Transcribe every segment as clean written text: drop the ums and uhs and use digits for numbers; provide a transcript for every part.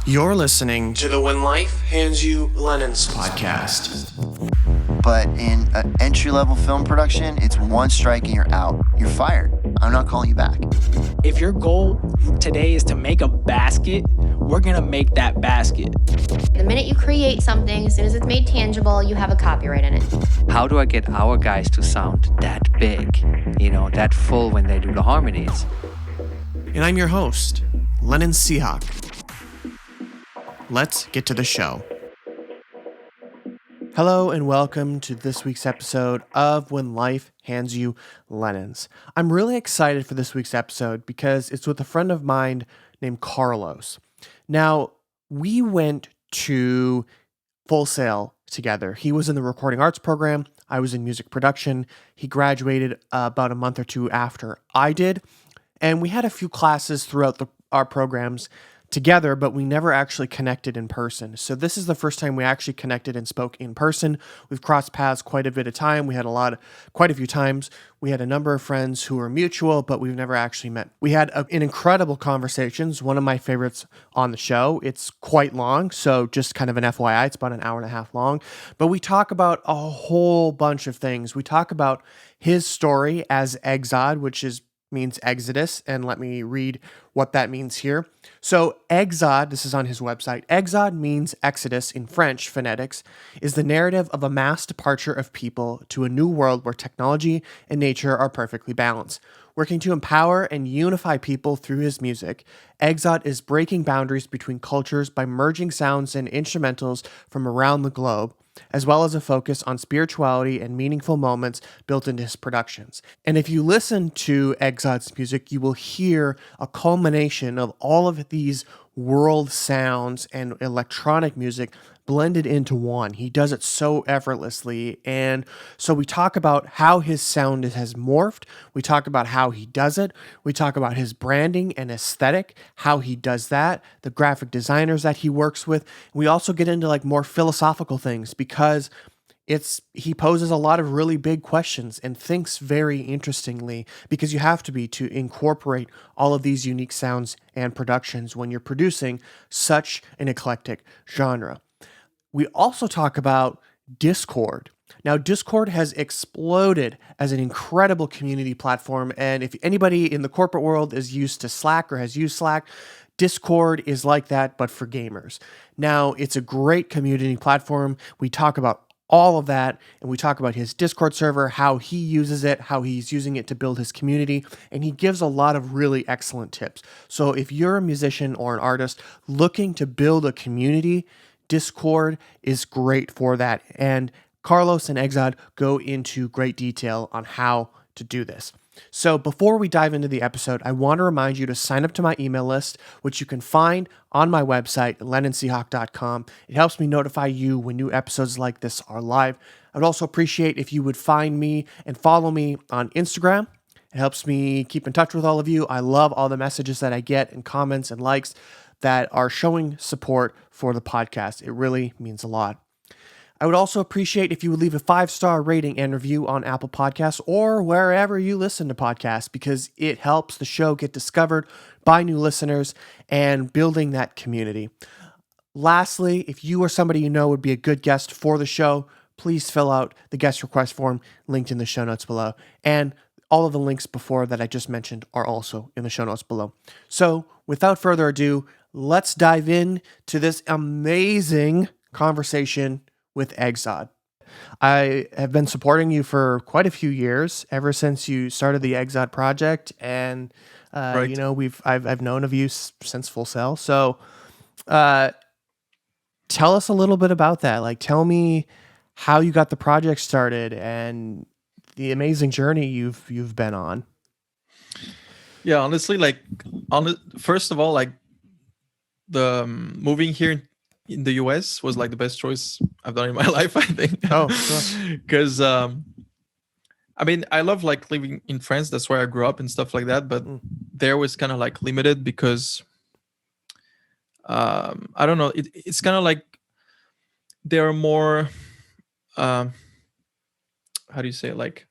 You're listening to the When Life Hands You Lennon's podcast. But in an entry-level film production, it's one strike and you're out. You're fired. I'm not calling you back. If your goal today is to make a basket, we're going to make that basket. The minute you create something, as soon as it's made tangible, you have a copyright in it. How do I get our guys to sound that big, that full when they do the harmonies? And I'm your host, Lennon Seahawk. Let's get to the show. Hello and welcome to this week's episode of When Life Hands You Lennons. I'm really excited for this week's episode because it's with a friend of mine named Carlos. Now, we went to Full Sail together. He was in the recording arts program. I was in music production. He graduated about a month or two after I did. And we had a few classes throughout our programs together, but we never actually connected in person. So this is the first time we actually connected and spoke in person. We've crossed paths quite a bit of time. We had quite a few times. We had a number of friends who were mutual, but we've never actually met. We had an incredible conversations. One of my favorites on the show. It's quite long, so just kind of an FYI, it's about an hour and a half long. But we talk about a whole bunch of things. We talk about his story as Egzod, which means Exodus, and let me read what that means here. So Egzod, this is on his website, Egzod means Exodus in French phonetics, is the narrative of a mass departure of people to a new world where technology and nature are perfectly balanced. Working to empower and unify people through his music, Egzod is breaking boundaries between cultures by merging sounds and instrumentals from around the globe, as well as a focus on spirituality and meaningful moments built into his productions. And if you listen to Egzod's music, you will hear a culmination of all of these world sounds and electronic music blended into one. He does it so effortlessly. And so we talk about how his sound has morphed. We talk about how he does it. We talk about his branding and aesthetic, how he does that, the graphic designers that he works with. We also get into more philosophical things because he poses a lot of really big questions and thinks very interestingly, because you have to incorporate all of these unique sounds and productions when you're producing such an eclectic genre. We also talk about Discord. Now, Discord has exploded as an incredible community platform, and if anybody in the corporate world is used to Slack or has used Slack, Discord is like that, but for gamers. Now, it's a great community platform. We talk about all of that, and we talk about his Discord server, how he uses it, how he's using it to build his community, and he gives a lot of really excellent tips. So if you're a musician or an artist looking to build a community, Discord is great for that. And Carlos and Egzod go into great detail on how to do this. So before we dive into the episode, I want to remind you to sign up to my email list, which you can find on my website, lennonseahawk.com. It helps me notify you when new episodes like this are live. I'd also appreciate if you would find me and follow me on Instagram. It helps me keep in touch with all of you. I love all the messages that I get and comments and likes that are showing support for the podcast. It really means a lot. I would also appreciate if you would leave a 5-star rating and review on Apple Podcasts or wherever you listen to podcasts, because it helps the show get discovered by new listeners and building that community. Lastly, if you or somebody you know would be a good guest for the show, please fill out the guest request form linked in the show notes below. And all of the links before that I just mentioned are also in the show notes below. So without further ado, let's dive in to this amazing conversation with Egzod. I have been supporting you for quite a few years, ever since you started the Egzod project, and Right. I've known of you since Full Sail. So, tell us a little bit about that. Tell me how you got the project started and the amazing journey you've been on. Yeah, honestly, first of all, the moving here in the US was the best choice I've done in my life, I think. Oh, sure. Because I love living in France. That's where I grew up and stuff like that. But there was kind of limited because I don't know. It's kind of there are more. How do you say it?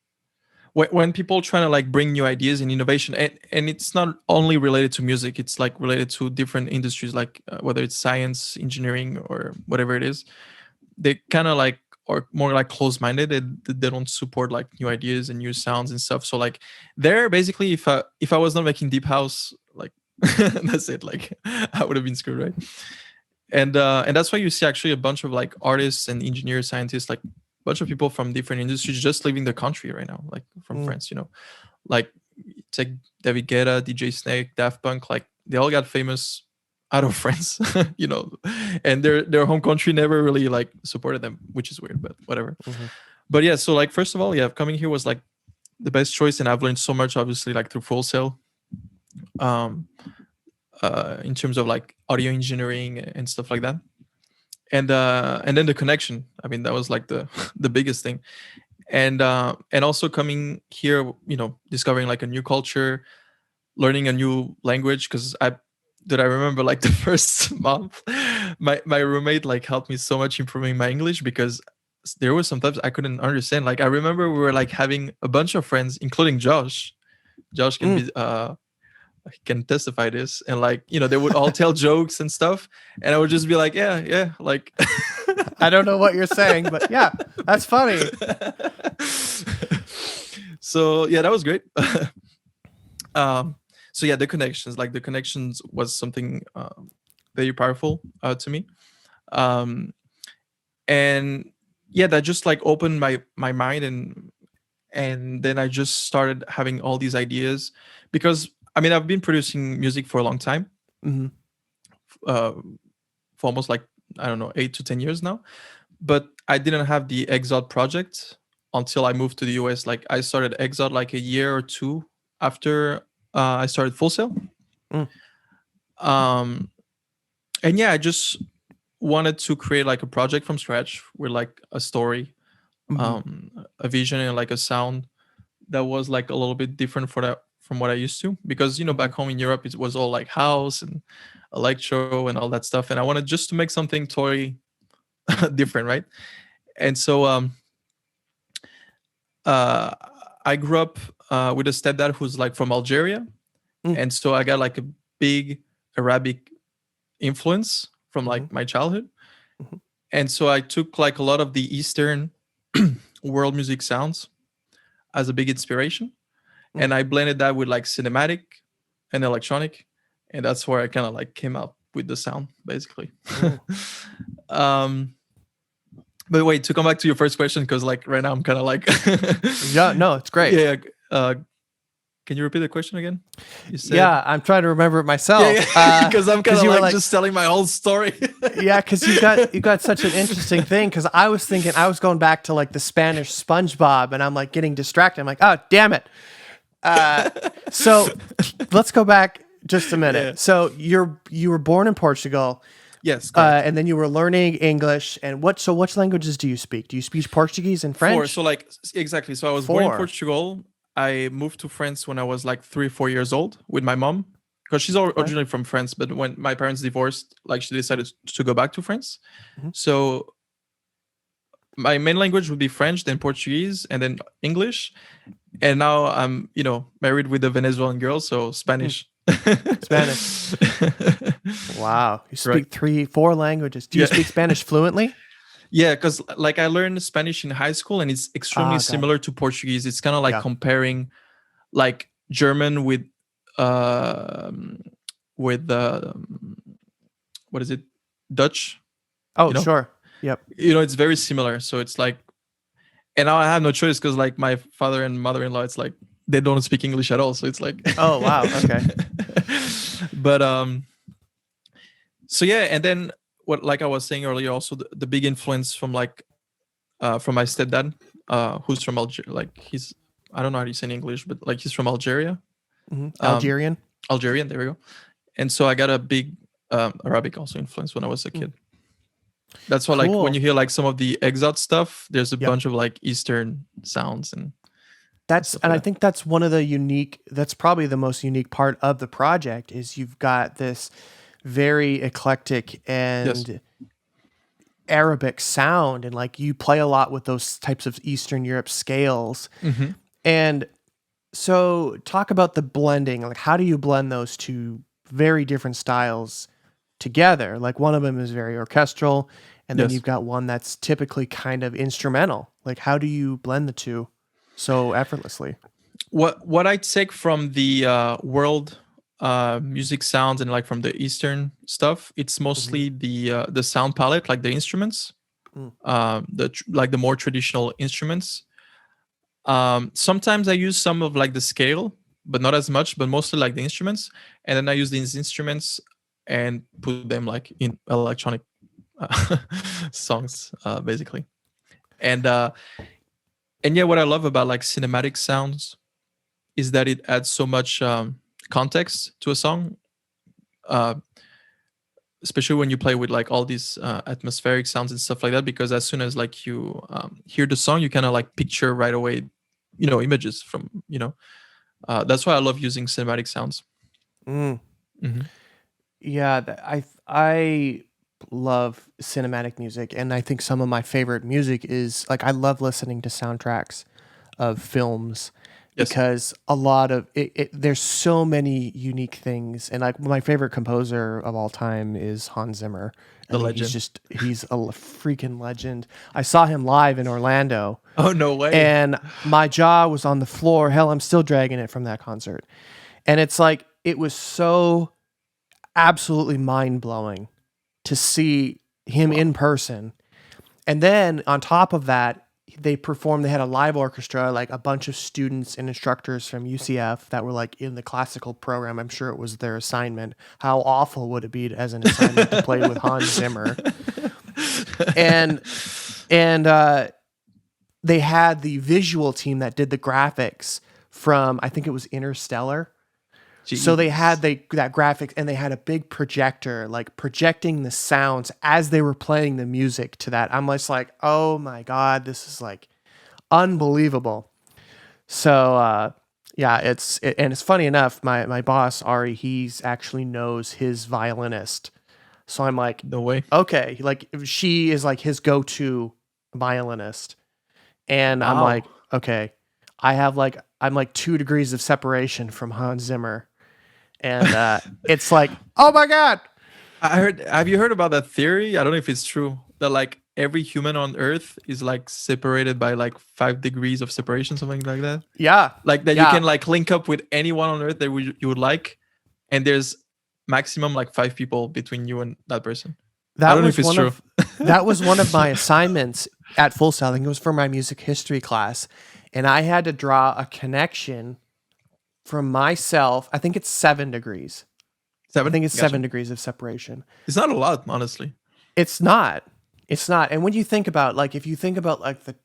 when people trying to like bring new ideas and innovation, and it's not only related to music, it's like related to different industries, like whether it's science, engineering, or whatever it is, they kind of like are more like close-minded. They don't support like new ideas and new sounds and stuff. So like there basically, if I was not making deep house, like that's it, like I would have been screwed, right? And that's why you see actually a bunch of like artists and engineers, scientists, like a bunch of people from different industries just leaving the country right now, like from France, like take David Guetta, DJ Snake, Daft Punk, like they all got famous out of France, and their home country never really like supported them, which is weird, but whatever. But yeah, so like first of all, yeah, coming here was like the best choice, and I've learned so much, obviously, like through Full Sail, in terms of like audio engineering and stuff like that, and then the connection. I mean, that was like the the biggest thing, and also coming here, discovering like a new culture, learning a new language, because I remember like the first month, my roommate like helped me so much improving my English, because there were sometimes I couldn't understand. Like I remember we were like having a bunch of friends, including Josh. Josh can be can testify this, and like they would all tell jokes and stuff, and I would just be like, yeah, like I don't know what you're saying, but yeah, that's funny. So yeah, that was great. So yeah, the connections was something very powerful to me, and yeah, that just like opened my mind, and then I just started having all these ideas, because I mean, I've been producing music for a long time, for almost like, I don't know, 8 to 10 years now, but I didn't have the Egzod project until I moved to the US. Like I started Egzod like a year or two after I started Full Sail. And yeah, I just wanted to create like a project from scratch with like a story, a vision, and like a sound that was like a little bit different from what I used to, because back home in Europe it was all like house and electro and all that stuff, and I wanted just to make something totally different, right? And so I grew up with a stepdad who's like from Algeria, and so I got like a big Arabic influence from like my childhood, and so I took like a lot of the Eastern world music sounds as a big inspiration, and I blended that with like cinematic and electronic, and that's where I kind of like came out with the sound, basically. But wait, to come back to your first question, because like right now I'm kind of like Yeah, no, it's great. Yeah. Can you repeat the question again? You said, yeah, I'm trying to remember it myself. Because I'm kind of like just telling my whole story. Yeah, because you got such an interesting thing. Because I was thinking, I was going back to like the Spanish SpongeBob, and I'm like getting distracted. I'm like, oh damn it. So let's go back just a minute. Yeah. So you were born in Portugal. Yes. And then you were learning English. And which languages do you speak? Do you speak Portuguese and French? 4. So like exactly. So I was born in Portugal. I moved to France when I was like 3 or 4 years old with my mom, because she's originally from France. But when my parents divorced, like she decided to go back to France. So my main language would be French, then Portuguese, and then English. And now I'm, married with a Venezuelan girl, so Spanish. Spanish. Wow. You speak 3-4 languages. Do you speak Spanish fluently? Yeah, because like I learned Spanish in high school, and it's extremely similar to Portuguese. It's kind of like comparing like German with what is it? Dutch. Oh, sure. Yep. It's very similar. So it's like, and now I have no choice, because like my father and mother-in-law, it's like they don't speak English at all. So it's like, oh wow, okay. But so yeah, and then what, like I was saying earlier, also the big influence from like from my stepdad, who's from Algeria. Like he's, I don't know how you say in English, but like he's from Algeria. Algerian. There we go. And so I got a big Arabic also influence when I was a kid. That's why, like, when you hear like some of the Egzod stuff, there's a bunch of like Eastern sounds, and I think that's one of the that's probably the most unique part of the project, is you've got this very eclectic and Arabic sound, and like you play a lot with those types of Eastern Europe scales. And so talk about the blending. Like, how do you blend those two very different styles together? Like, one of them is very orchestral, and then Yes. you've got one that's typically kind of instrumental. Like, how do you blend the two so effortlessly? What I take from the world music sounds and like from the Eastern stuff, it's mostly the sound palette, like the instruments, Mm. like the more traditional instruments. Sometimes I use some of like the scale, but not as much, but mostly like the instruments. And then I use these instruments and put them like in electronic songs, basically. And yeah, what I love about like cinematic sounds is that it adds so much context to a song, uh, especially when you play with like all these atmospheric sounds and stuff like that. Because as soon as like you hear the song, you kind of like picture right away, images from that's why I love using cinematic sounds. Mm. Mhm. Yeah, I love cinematic music, and I think some of my favorite music is like I love listening to soundtracks of films Yes. because a lot of there's so many unique things, and like my favorite composer of all time is Hans Zimmer. The He's legend. he's a freaking legend. I saw him live in Orlando, Oh, no way. and my jaw was on the floor. Hell, I'm still dragging it from that concert, and it's like it was so absolutely mind-blowing to see him in person. And then on top of that, they had a live orchestra, like a bunch of students and instructors from UCF that were like in the classical program. I'm sure it was their assignment. How awful would it be as an assignment to play with Hans Zimmer? And they had the visual team that did the graphics from, I think it was Interstellar. So they had that graphic, and they had a big projector, like projecting the sounds as they were playing the music to that. I'm just like, oh my God, this is like unbelievable. So yeah, and it's funny enough, my boss, Ari, he's actually knows his violinist. So I'm like, No way. okay, like she is like his go-to violinist. And I'm Wow. like, okay, I'm like 2 degrees of separation from Hans Zimmer. And it's like, oh my God. Have you heard about that theory? I don't know if it's true, that like every human on Earth is like separated by like 5 degrees of separation, something like that. Yeah. Like that Yeah. you can like link up with anyone on Earth that you would like, and there's maximum like 5 people between you and that person. I don't know if it's true. That was one of my assignments at Full Sail. I think it was for my music history class. And I had to draw a connection from myself. I think it's 7 degrees. 7? I think it's Gotcha. 7 degrees of separation. It's not a lot, honestly. It's not. It's not. And when you think about, like, if you think about like the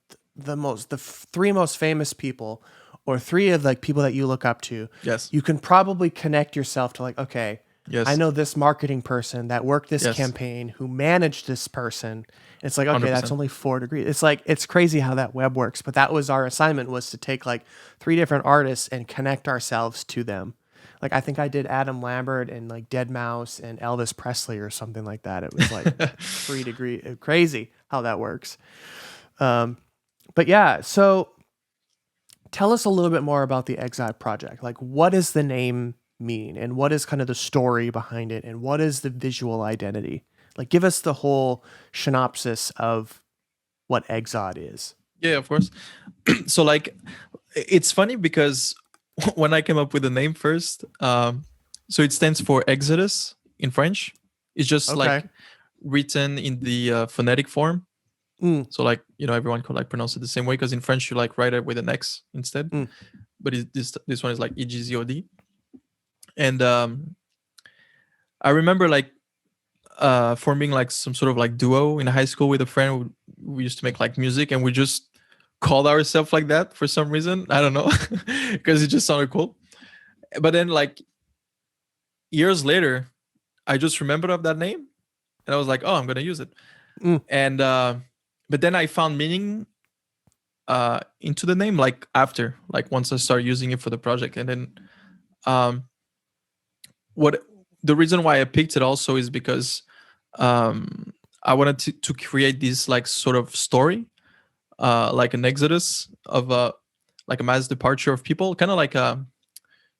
3 most famous people, or 3 of like people that you look up to, Yes. you can probably connect yourself to like, okay, Yes. I know this marketing person that worked this Yes. campaign, who managed this person. It's like, okay, that's 100%. only 4 degrees. It's like, it's crazy how that web works. But that was our assignment, was to take like 3 different artists and connect ourselves to them. Like, I think I did Adam Lambert and like Dead Mouse and Elvis Presley or something like that. It was like 3 degree, crazy how that works. But yeah, so tell us a little bit more about the Egzod project. Like, what does the name mean, and what is kind of the story behind it, and what is the visual identity? Like, give us the whole synopsis of what Egzod is. Yeah, of course. So like, it's funny because when I came up with the name first, so it stands for Exodus in French. It's just Okay. like written in the phonetic form. Mm. So like, everyone could like pronounce it the same way, because in French you like write it with an X instead. Mm. But this one is like Egzod. And I remember like forming like some sort of like duo in high school with a friend. We used to make like music, and we just called ourselves like that for some reason. I don't know, because it just sounded cool. But then like years later, I just remembered of that name, and I was like, oh, I'm gonna use it. Mm. And but then I found meaning into the name like after, like once I started using it for the project. And then what the reason why I picked it also is because I wanted to create this like sort of story, like an exodus of like a mass departure of people, kind of like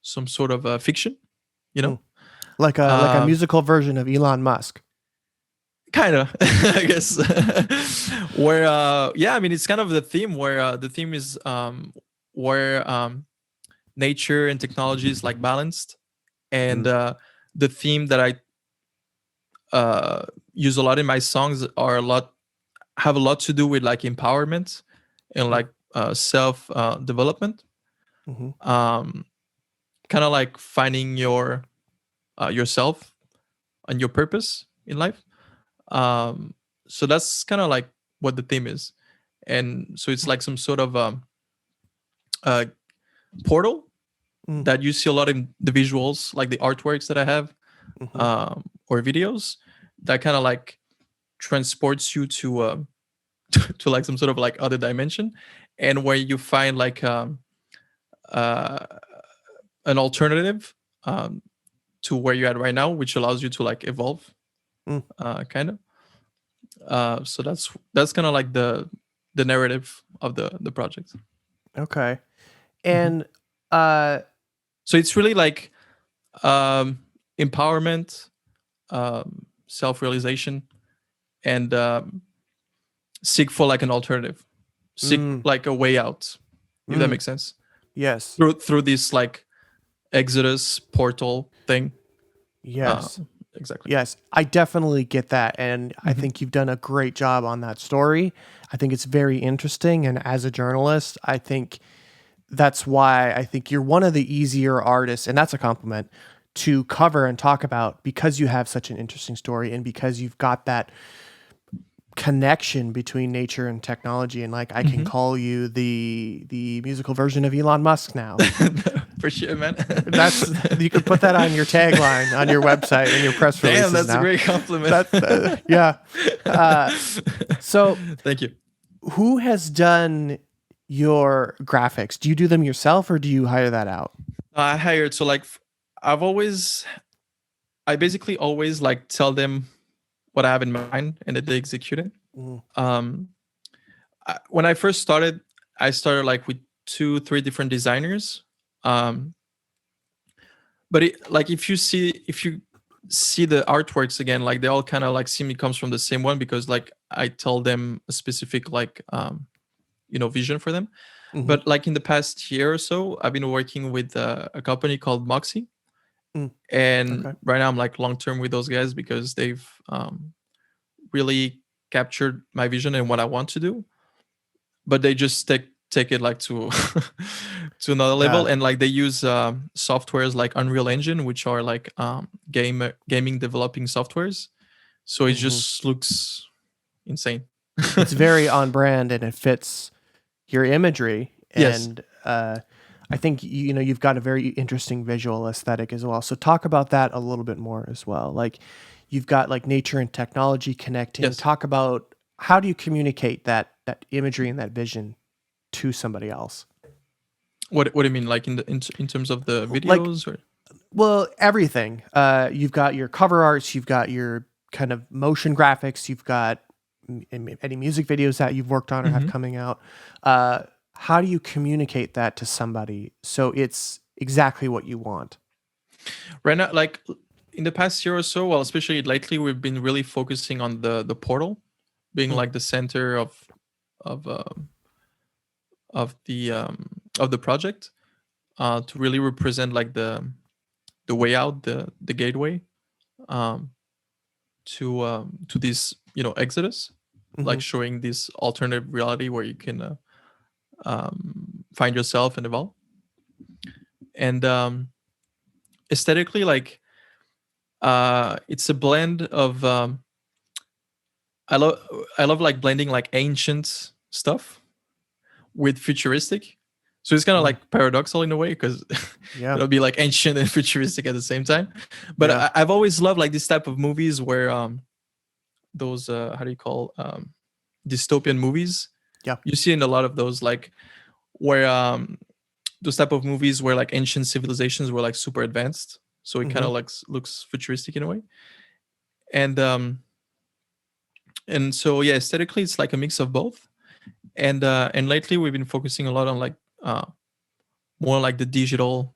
some sort of fiction, you know. Like a musical version of Elon Musk. Kind of, I guess. Where yeah, I mean, it's kind of the theme where the theme is where nature and technology is like balanced, and the theme that I use a lot in my songs have a lot to do with like empowerment and like self development. Kind of like finding yourself and your purpose in life. So that's kind of like what the theme is, and so it's like some sort of portal that you see a lot in the visuals, like the artworks that I have, or videos that kind of like transports you to to like some sort of like other dimension, and where you find like an alternative to where you're at right now, which allows you to like evolve, kind of. So that's kind of like the narrative of the project. Okay. And so it's really like empowerment, self-realization, and seek for like an alternative, seek like a way out, if that makes sense. Yes. Through this like Exodus portal thing. Yes. Exactly. Yes, I definitely get that. And I think you've done a great job on that story. I think it's very interesting. And as a journalist, I think that's why I think you're one of the easier artists, and that's a compliment, to cover and talk about, because you have such an interesting story and because you've got that connection between nature and technology. And like, I can call you the musical version of Elon Musk now. For sure, man. You could put that on your tagline on your website and your press releases. Damn, that's now. a great compliment. Yeah. So thank you. Who has done your graphics? Do you do them yourself or do you hire that out? I hired. So like, I basically always like tell them what I have in mind and that they execute it. When I first started, I started like with 2-3 different designers. But if you see the artworks again, like they all kind of like seem it comes from the same one, because like I tell them a specific like vision for them. But like in the past year or so, I've been working with a company called Moxie, and right now I'm like long term with those guys because they've really captured my vision and what I want to do. But they just take it like to to another level, and like they use softwares like Unreal Engine, which are like gaming developing softwares. So it just looks insane. It's very on brand and it fits your imagery. And I think you've got a very interesting visual aesthetic as well. So talk about that a little bit more as well. Like you've got like nature and technology connecting. Talk about how do you communicate that imagery and that vision to somebody else? What do you mean, like in terms of the videos? Or? Well, everything. You've got your cover arts, you've got your kind of motion graphics, you've got any music videos that you've worked on or have coming out. How do you communicate that to somebody so it's exactly what you want? Right now, like in the past year or so, well, especially lately, we've been really focusing on the portal being like the center of the project, to really represent like the way out, the gateway to this Exodus, like showing this alternative reality where you can find yourself and evolve. And aesthetically, like it's a blend of I love like blending like ancient stuff with futuristic. So it's kind of like paradoxical in a way, because it'll be like ancient and futuristic at the same time. But I've always loved like this type of movies where those how do you call dystopian movies? Yeah, you see in a lot of those, like where those type of movies where like ancient civilizations were like super advanced, so it kind of like looks futuristic in a way. And so aesthetically it's like a mix of both. And lately we've been focusing a lot on like more like the digital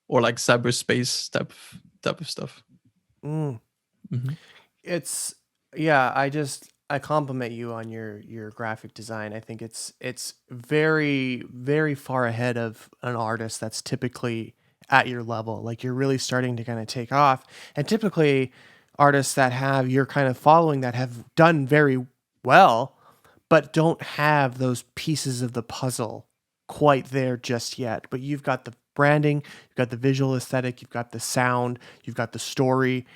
or like cyberspace type of stuff. Mm. Mhm. It's I compliment you on your graphic design. I think it's very very far ahead of an artist that's typically at your level. Like you're really starting to kind of take off. And typically artists that have your kind of following that have done very well but don't have those pieces of the puzzle quite there just yet. But you've got the branding, you've got the visual aesthetic, you've got the sound, you've got the story.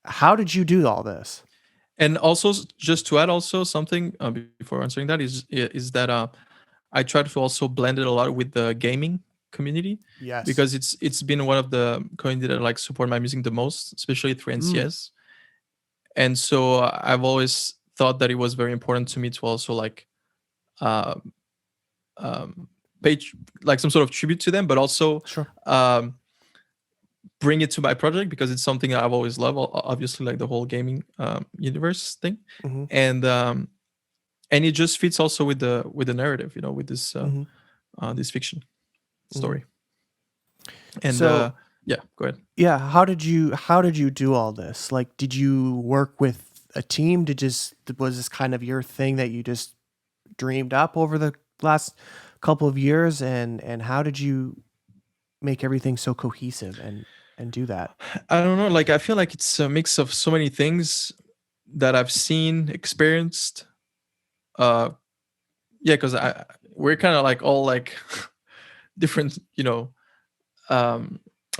How did you do all this? And also, just to add also something before answering that is that I try to also blend it a lot with the gaming community, Yes. because it's been one of the community that like support my music the most, especially through NCS. And so I've always thought that it was very important to me to also like uh, pay like some sort of tribute to them, but also Sure. bring it to my project, because it's something I've always loved. Obviously, like the whole gaming universe thing, Mm-hmm. And it just fits also with the narrative, with this this fiction story. And So yeah, go ahead. yeah, how did you do all this? Like, did you work with a team? Was this kind of your thing that you just dreamed up over the last couple of years? And how did you make everything so cohesive and do that? I don't know. Like, I feel like it's a mix of so many things that I've seen, experienced. Yeah, because we're kind of like all like different,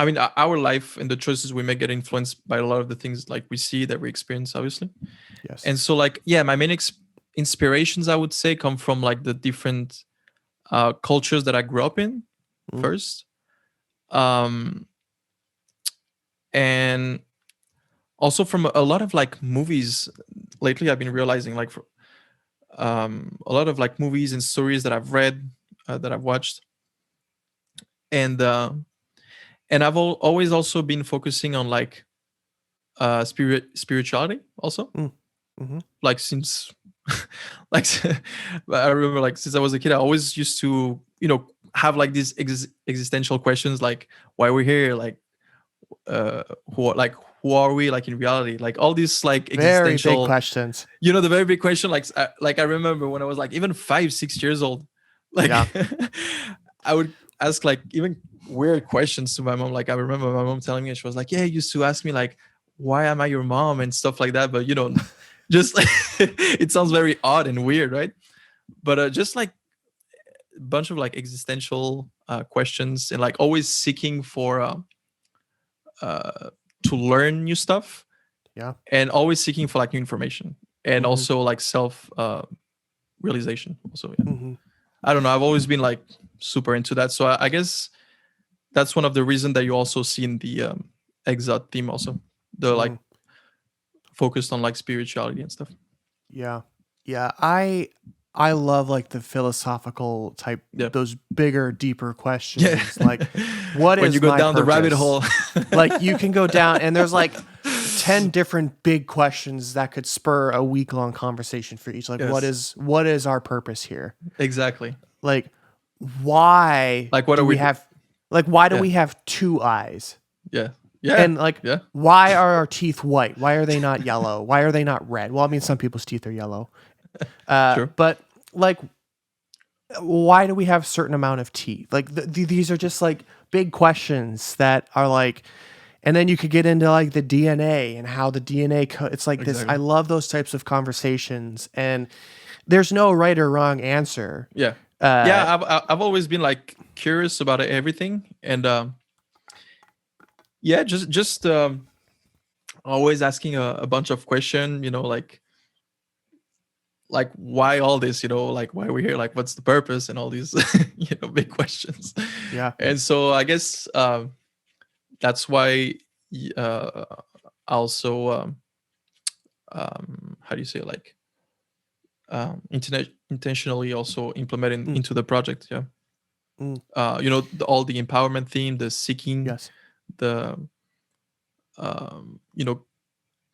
I mean, our life and the choices we make get influenced by a lot of the things like we see, that we experience, obviously. Yes. And so, like, yeah, my main inspirations, I would say, come from like the different cultures that I grew up in first, and also from a lot of like movies. Lately I've been realizing, like, a lot of like movies and stories that I've read, that I've watched, and I've always also been focusing on like spirituality also. Mm-hmm. Like, since like I remember, like, since I was a kid, I always used to have like these existential questions, like why we're here, like who are we, like, in reality, like all these like Very big existential, questions. the very big question, like I remember when I was like even 5-6 years old, like Yeah. I would ask like even weird questions to my mom. Like, I remember my mom telling me, she was like, yeah, you used to ask me like, why am I your mom and stuff like that, but just like it sounds very odd and weird, right? But just like a bunch of like existential questions, and like always seeking for to learn new stuff, Yeah. and always seeking for like new information, and Mhm. also like self realization also. Yeah. Mm-hmm. I don't know, I've always been like super into that, so I guess that's one of the reasons that you also see in the Egzod theme also, the like focused on like spirituality and stuff. Yeah. Yeah. I love like the philosophical type, Yeah. those bigger, deeper questions. Yeah. Like, what when is you go my down the rabbit purpose? hole. Like, you can go down and there's like 10 different big questions that could spur a week-long conversation for each. Like, Yes. what is our purpose here? Exactly. Like, why Like, what do are we we have like why do Yeah. we have two eyes? Yeah. Yeah. And like, yeah. why are our teeth white? Why are they not yellow? Why are they not red? Well, I mean, some people's teeth are yellow. Sure. But like, why do we have certain amount of teeth? Like, these are just like big questions that are like, and then you could get into like the DNA and how the DNA, it's like this. Exactly. I love those types of conversations, and there's no right or wrong answer. Yeah. I've always been like curious about everything, and yeah, just always asking a bunch of questions, like why all this, like why we're here, like what's the purpose, and all these big questions. Yeah. And so I guess that's why uh also how do you say, like intentionally also implementing into the project. Yeah. Mm. All the empowerment theme, the seeking, Yes. the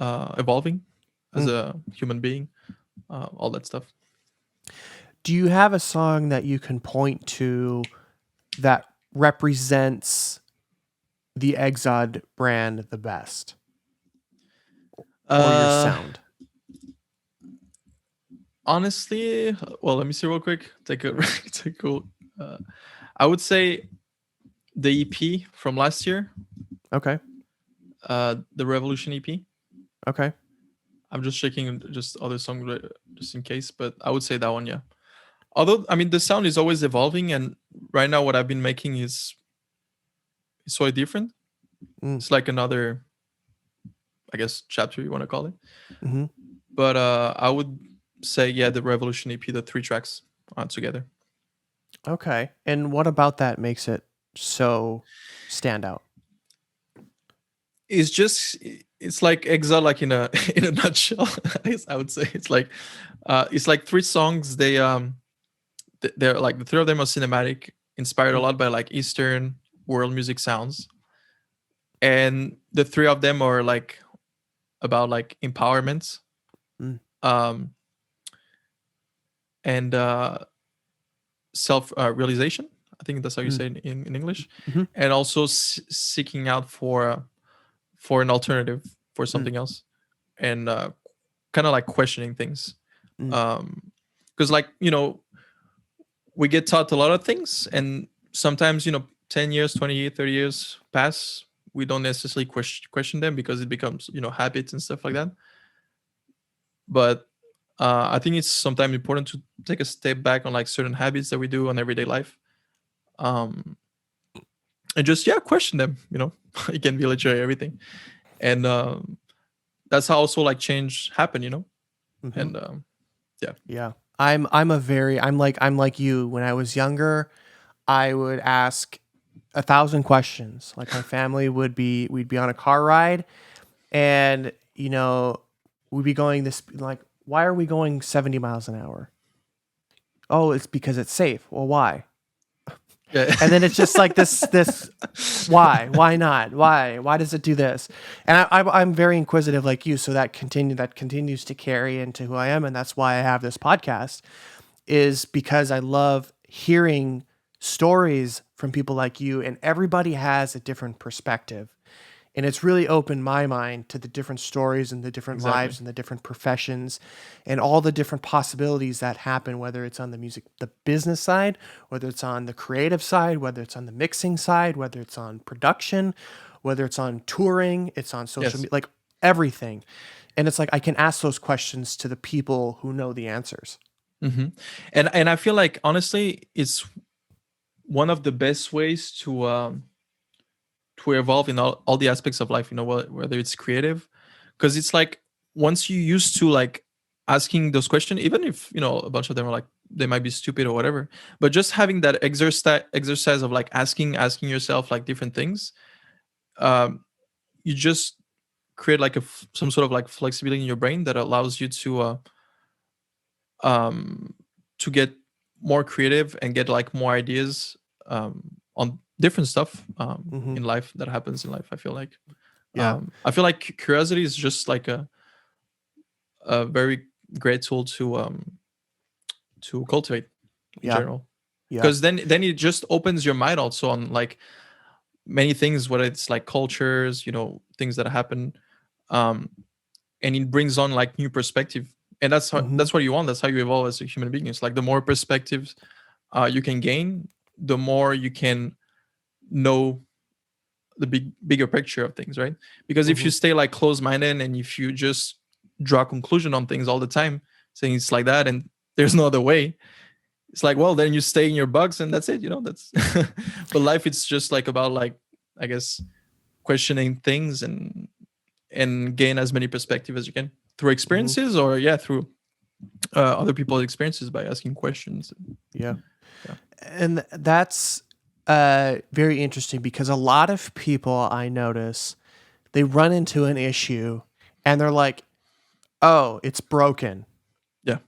evolving as a human being, all that stuff. Do you have a song that you can point to that represents the Egzod brand the best, or your Uh, sound? Honestly, well, let me see real quick. Take a. I would say the EP from last year, Okay. the Revolution EP. Okay. I'm just checking just other songs just in case, but I would say that one, yeah. Although, I mean, the sound is always evolving, and right now what I've been making is so different. Mm. It's like another, I guess, chapter you want to call it. Mm-hmm. But I would say, yeah, the Revolution EP, the 3 tracks together. Okay. And what about that makes it so stand out? It's just, it's like Egzod, like in a in a nutshell. I would say it's like 3 songs. They're like the 3 of them are cinematic, inspired a lot by like Eastern world music sounds, and the 3 of them are like about like empowerment, Mm. and self realization. I think that's how you say it in English, Mhm. and also seeking out for an alternative, for something else, and kind of like questioning things, because like, you know, we get taught a lot of things, and sometimes, you know, 10 years, 20 years, 30 years pass, we don't necessarily question them because it becomes, you know, habits and stuff like that. But I think it's sometimes important to take a step back on like certain habits that we do on everyday life, and just, yeah, question them, you know. It can be literally everything, and that's how also like change happen, you know. Mhm. And Yeah. I'm like you. When I was younger, I would ask 1,000 questions. Like my family we'd be on a car ride, and you know, we'd be going this, like, why are we going 70 miles an hour? Oh, it's because it's safe. Well, why? yeah. And then it's just like this why not, why does it do this? And I'm very inquisitive like you, so that continues to carry into who I am, and that's why I have this podcast, is because I love hearing stories from people like you, and everybody has a different perspective. And it's really opened my mind to the different stories and the different Exactly. lives and the different professions and all the different possibilities that happen, whether it's on the business side, whether it's on the creative side, whether it's on the mixing side, whether it's on production, whether it's on touring, it's on social Yes. media, like everything. And it's like, I can ask those questions to the people who know the answers. Mm-hmm. And I feel like, honestly, it's one of the best ways to evolve in all the aspects of life, you know, whether it's creative, because it's like, once you used to like asking those questions, even if, you know, a bunch of them are like, they might be stupid or whatever, but just having that exercise of like asking yourself like different things, you just create like some sort of like flexibility in your brain that allows you to get more creative and get like more ideas on different stuff Mhm. in life, that happens in life. I feel like, Yeah. I feel like curiosity is just like a very great tool to cultivate in Yeah. general, Yeah. because then it just opens your mind also on like many things, whether it's like cultures, you know, things that happen, um and it brings on like new perspective, and Mhm. that's what you want. That's how you evolve as a human being. It's like the more perspectives you can gain, the more you can know the bigger picture of things, right? Because if you Mhm. stay like close-minded, and if you just draw a conclusion on things all the time, saying it's like that and there's no other way, it's like, well, then you stay in your bugs and that's it, you know. That's but life, it's just like about like, I guess, questioning things and gain as many perspective as you can through Mhm. experiences, or yeah, through other people's experiences, by asking questions. Yeah. Yeah. And that's very interesting, because a lot of people I notice, they run into an issue and they're like, oh, it's broken. Yeah.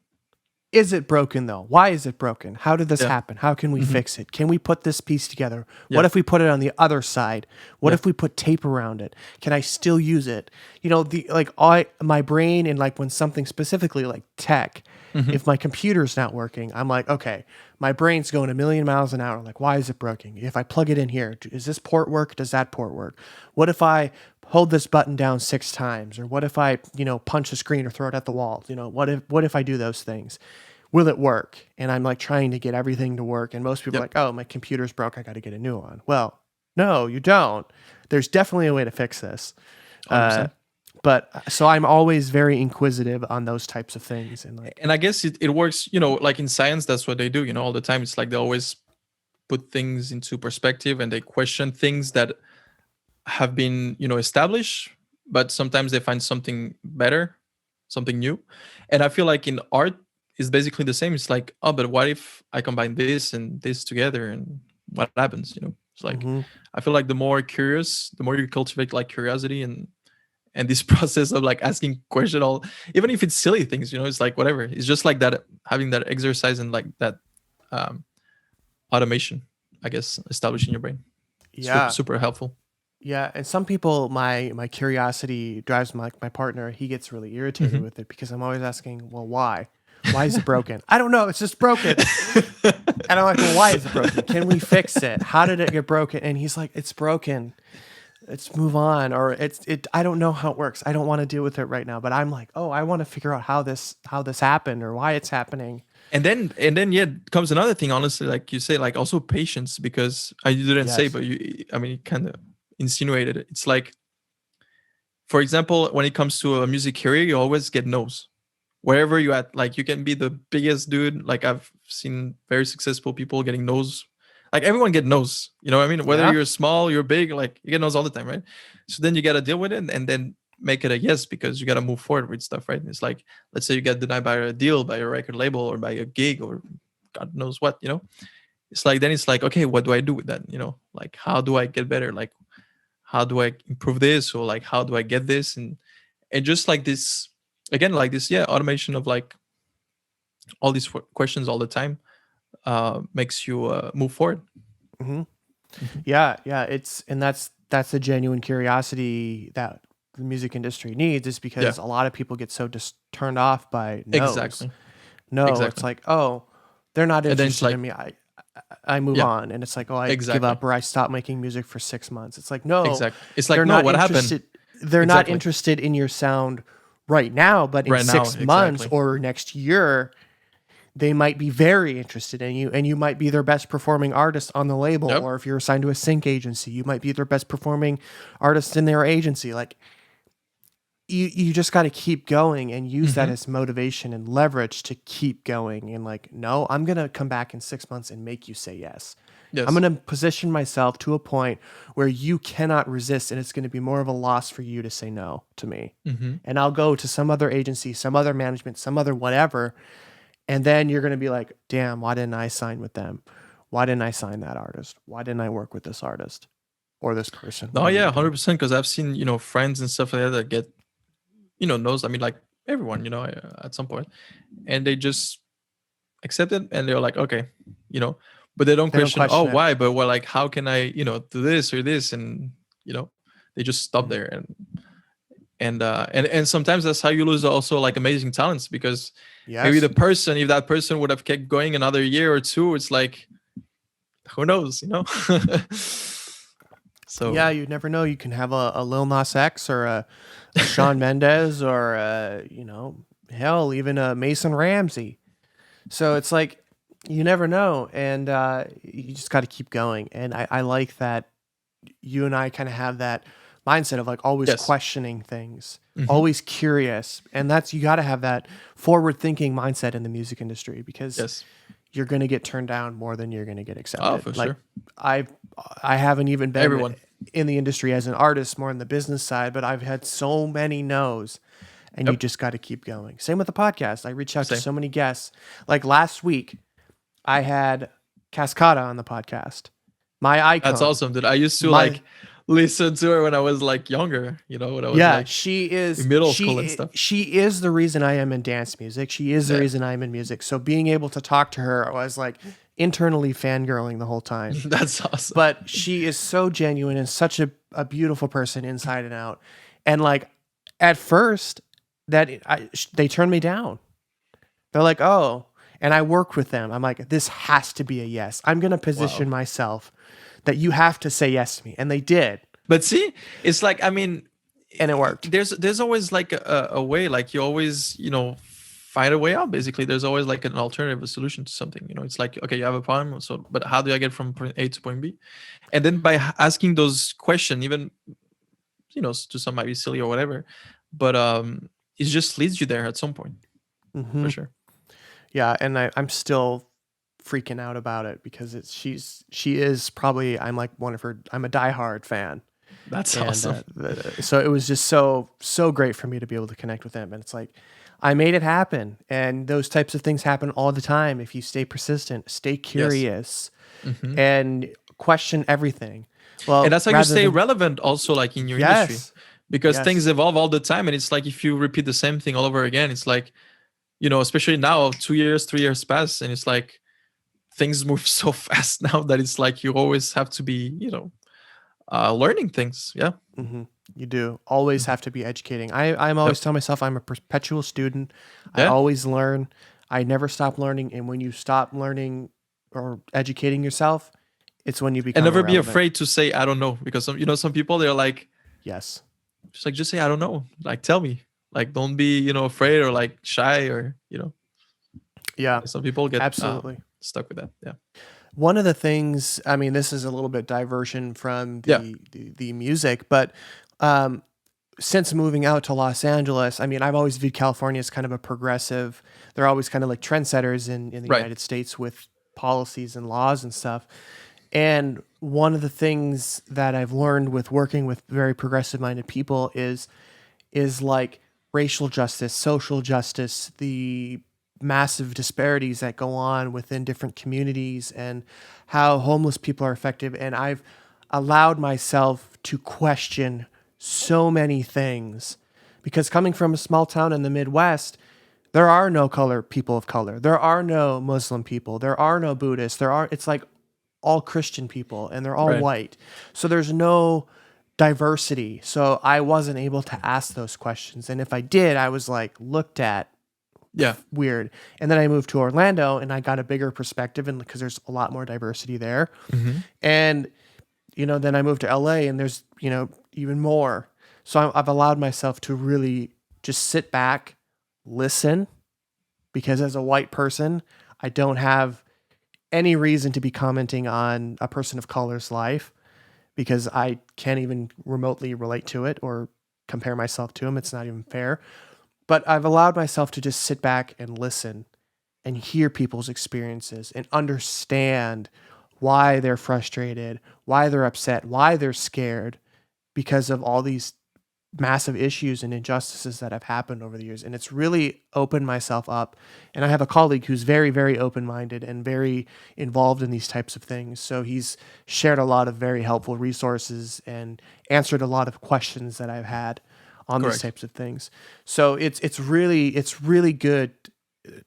Is it broken though? Why is it broken? How did this Yeah. happen? How can we Mhm. fix it? Can we put this piece together? Yeah. What if we put it on the other side? What Yeah. if we put tape around it? Can I still use it? You know, my brain, and like when something specifically like tech, If my computer's not working, I'm like, okay, my brain's going a million miles an hour. Like, why is it broken? If I plug it in here, does this port work? Does that port work? What if I hold this button down 6 times? Or what if I, punch the screen or throw it at the wall? What if I do those things? Will it work? And I'm like trying to get everything to work. And most people are like, oh, my computer's broke. I got to get a new one. Well, no, you don't. There's definitely a way to fix this. 100%. But so I'm always very inquisitive on those types of things. And I guess it works, like in science, that's what they do, all the time. It's like they always put things into perspective and they question things that have been, established, but sometimes they find something better, something new. And I feel like in art, it's basically the same. It's like, oh, but what if I combine this and this together and what happens, It's like, I feel like the more curious, the more you cultivate like curiosity and this process of like asking question even if it's silly things, it's like whatever. It's just like that, having that exercise and like that automation, I guess, established in your brain. Yeah. Super helpful. Yeah. And some people, my curiosity drives my partner. He gets really irritated with it because I'm always asking, well, why? Why is it broken? I don't know. It's just broken. And I'm like, well, why is it broken? Can we fix it? How did it get broken? And he's like, it's broken. Let's move on. Or I don't know how it works. I don't want to deal with it right now. But I'm like, oh, I want to figure out how this happened or why it's happening. And then comes another thing, honestly, like you say, like also patience, because you didn't say, but you kind of insinuated it. It's like, for example, when it comes to a music career, you always get no's. Wherever you at, like you can be the biggest dude. Like I've seen very successful people getting no's. Like everyone get no's, you know what I mean? Whether you're small, you're big, like you get no's all the time, right? So then you got to deal with it and then make it a yes, because you got to move forward with stuff, right? And it's like, let's say you get denied by a deal, by a record label or by a gig or God knows what, It's like, then it's like, okay, what do I do with that? Like, how do I get better? Like, how do I improve this? Or like, how do I get this? And just like this, again, like this, automation of like all these questions all the time makes you move forward. Yeah. That's a genuine curiosity that the music industry needs, is because a lot of people get so just turned off by no's. Exactly. It's like, oh, they're not interested in me. I move on, and it's like, oh, I give up, or I stop making music for 6 months. It's like, no, it's like, no, what happened? They're not interested in your sound right now, but in 6 months or next year, they might be very interested in you, and you might be their best performing artist on the label. Or if you're assigned to a sync agency, you might be their best performing artist in their agency. Like, you just got to keep going and use that as motivation and leverage to keep going. And like, no, I'm going to come back in 6 months and make you say yes. I'm going to position myself to a point where you cannot resist, and it's going to be more of a loss for you to say no to me. And I'll go to some other agency, some other management, some other whatever. And then you're going to be like, damn, why didn't I sign with them? Why didn't I sign that artist? Why didn't I work with this artist or this person? Oh, yeah, 100%. Because I've seen, friends and stuff like that get, knows. I mean, like everyone, at some point. And they just accept it and they're like, okay, but they don't question oh, why? But well, like, how can I, do this or this? And, they just stop there. And sometimes that's how you lose also like amazing talents, because maybe if that person would have kept going another year or two, it's like, who knows, So yeah, you never know. You can have a Lil Nas X or a Shawn Mendes or hell, even a Mason Ramsey. So it's like, you never know, and you just got to keep going. And I like that you and I kind of have that mindset of like always questioning things, always curious. And you got to have that forward thinking mindset in the music industry, because you're going to get turned down more than you're going to get accepted. Oh, for sure. I haven't even been in the industry as an artist, more in the business side, but I've had so many no's, and you just got to keep going. Same with the podcast. I reached out to so many guests. Like last week, I had Cascada on the podcast. My icon. That's awesome, dude. I used to listen to her when I was like younger, when I was she is in middle school and stuff. She is the reason I am in dance music. She is the reason I'm in music. So being able to talk to her, I was like internally fangirling the whole time. That's awesome. But she is so genuine and such a beautiful person inside and out. And like at first they turned me down. They're like, oh, and I worked with them. I'm like, this has to be a yes. I'm going to position myself that you have to say yes to me. And they did. But see, it's like, I mean, And it worked. There's always like a way, like you always, find a way out. Basically, there's always like an alternative, a solution to something. It's like, okay, you have a problem, so but how do I get from point A to point B? And then by asking those questions, even to some might be silly or whatever, but it just leads you there at some point, for sure. Yeah, and I'm still freaking out about it because she is probably, I'm like I'm a diehard fan. That's And awesome. so it was just so great for me to be able to connect with them. And it's like, I made it happen. And those types of things happen all the time. If you stay persistent, stay curious, and question everything. Well, And that's how you stay relevant also, like in your industry, because things evolve all the time. And it's like, if you repeat the same thing all over again, it's like, especially now, 2 years, 3 years pass, and it's like things move so fast now that it's like you always have to be, learning things. Yeah. You do always have to be educating. I'm always telling myself I'm a perpetual student. I Yeah. always learn. I never stop learning. And when you stop learning or educating yourself, it's when you become And never be irrelevant. afraid to say I don't know, because some people, they're like, Yes. just say I don't know, like tell me, like don't be afraid or like shy, or Yeah. some people get Absolutely. stuck with that. Yeah. One of the things, I mean, this is a little bit diversion from the music, but since moving out to Los Angeles, I mean, I've always viewed California as kind of a progressive. They're always kind of like trendsetters in the Right. United States with policies and laws and stuff. And one of the things that I've learned with working with very progressive minded people is like racial justice, social justice, the massive disparities that go on within different communities, and how homeless people are affected. And I've allowed myself to question so many things, because coming from a small town in the Midwest, there are no people of color. There are no Muslim people. There are no Buddhists. It's like all Christian people, and they're all Right. white. So there's no diversity. So I wasn't able to ask those questions. And if I did, I was like looked at Yeah. weird. And then I moved to Orlando and I got a bigger perspective, and because there's a lot more diversity there. And then I moved to LA and there's, even more. So I've allowed myself to really just sit back, listen, because as a white person, I don't have any reason to be commenting on a person of color's life, because I can't even remotely relate to it or compare myself to them. It's not even fair. But I've allowed myself to just sit back and listen and hear people's experiences and understand why they're frustrated, why they're upset, why they're scared, because of all these massive issues and injustices that have happened over the years. And it's really opened myself up. And I have a colleague who's very, very open-minded and very involved in these types of things. So he's shared a lot of very helpful resources and answered a lot of questions that I've had on these Correct. types of things. So it's really good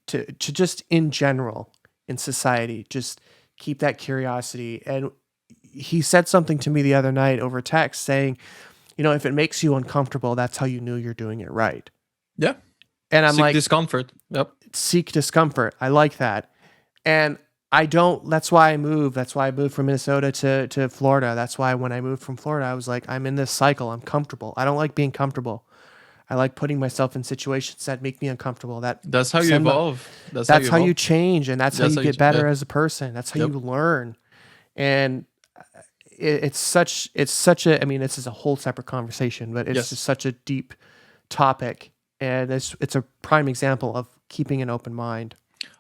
to just in general in society, just keep that curiosity. And he said something to me the other night over text saying, if it makes you uncomfortable, that's how you knew you're doing it right. Yeah. And I'm Seek like, discomfort. Yep. seek discomfort. I like that. And that's why I moved. That's why I moved from Minnesota to Florida. That's why when I moved from Florida, I was like, I'm in this cycle. I'm comfortable. I don't like being comfortable. I like putting myself in situations that make me uncomfortable. That's how you evolve. That's how you change, and that's how you get better as a person. That's how you learn. And it's such a, I mean, this is a whole separate conversation, but it's just such a deep topic, and it's a prime example of keeping an open mind.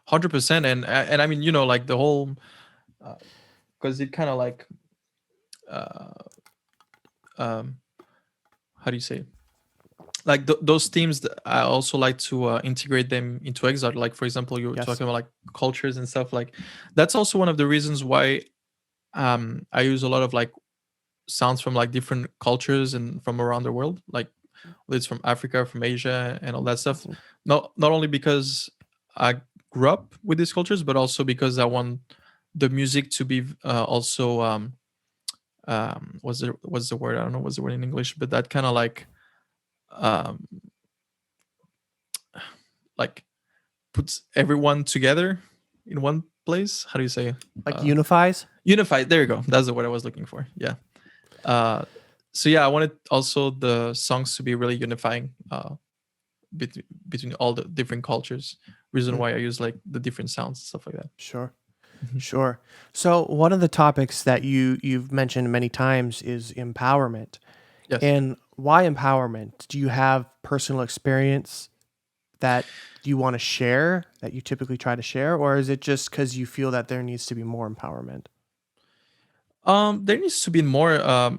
100%. And I mean, like the whole, because it kind of like, how do you say it? Like those themes, I also like to integrate them into Egzod. Like, for example, you were talking about like cultures and stuff. Like, that's also one of the reasons why I use a lot of like sounds from like different cultures and from around the world, like whether it's from Africa, from Asia, and all that stuff. Not only because I grew up with these cultures, but also because I want the music to be also what's the word? I don't know what's the word in English, but that kind of like puts everyone together in one place. How do you say? Like unifies. Unified. There you go. That's the word I was looking for. Yeah. So yeah, I wanted also the songs to be really unifying between all the different cultures. Reason why I use like the different sounds and stuff like that. Sure. Sure. So one of the topics that you've mentioned many times is empowerment. Yes. And why empowerment? Do you have personal experience that you want to share, that you typically try to share, or is it just because you feel that there needs to be more empowerment? There needs to be more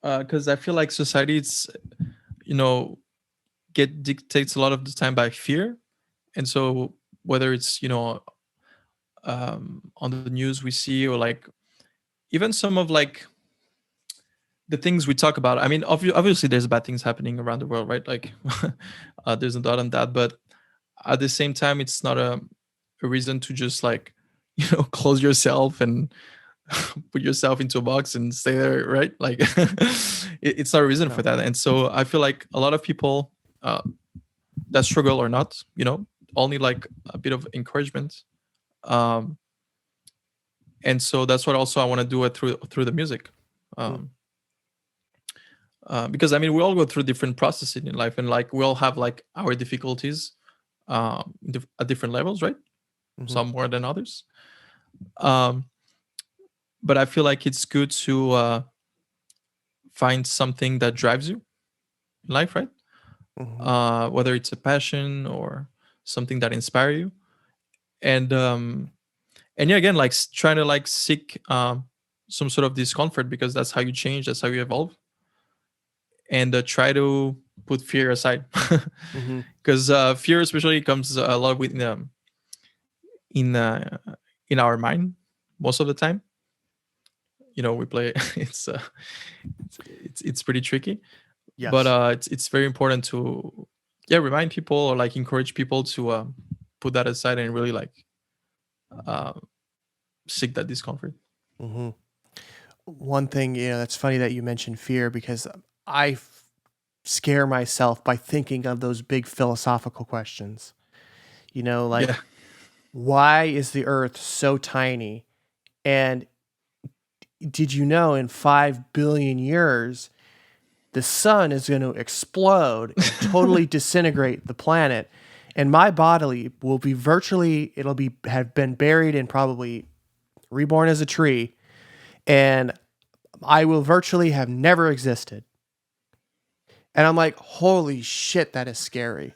because I feel like society, it's dictates a lot of the time by fear, and so whether it's on the news we see, or like even some of like the things we talk about. I mean, obviously there's bad things happening around the world, right? Like there's no doubt on that, but at the same time, it's not a reason to just like close yourself and put yourself into a box and stay there, right? Like it's not a reason for that. And so I feel like a lot of people that struggle or not, all need like a bit of encouragement. And so that's what also I want to do it through the music. Because I mean, we all go through different processes in life, and like we all have like our difficulties at different levels, right? Some more than others. But I feel like it's good to find something that drives you in life, right? Whether it's a passion or something that inspires you, and yeah, again, like trying to like seek some sort of discomfort, because that's how you change, that's how you evolve, and try to put fear aside, because fear especially comes a lot with in our mind most of the time. We play it's pretty tricky. Yes. But it's very important to remind people, or like encourage people to put that aside and really like seek that discomfort. One thing, that's funny that you mentioned fear, because I scare myself by thinking of those big philosophical questions. Why is the earth so tiny? And did you know in 5 billion years, the sun is going to explode and totally disintegrate the planet, and my body will be have been buried and probably reborn as a tree, and I will virtually have never existed. And I'm like, holy shit, that is scary.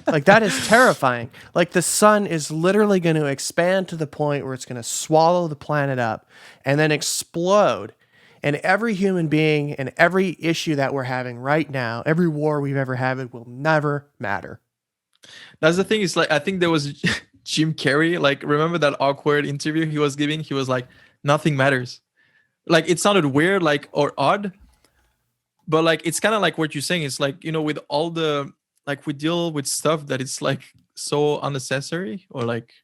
Like, that is terrifying. Like, the sun is literally going to expand to the point where it's going to swallow the planet up and then explode. And every human being and every issue that we're having right now, every war we've ever had, will never matter. That's the thing. Is like, I think there was Jim Carrey. Like, remember that awkward interview he was giving? He was like, nothing matters. Like, it sounded weird, like, or odd. But like, it's kind of like what you're saying. It's like, with all the, like, we deal with stuff that it's like so unnecessary, or like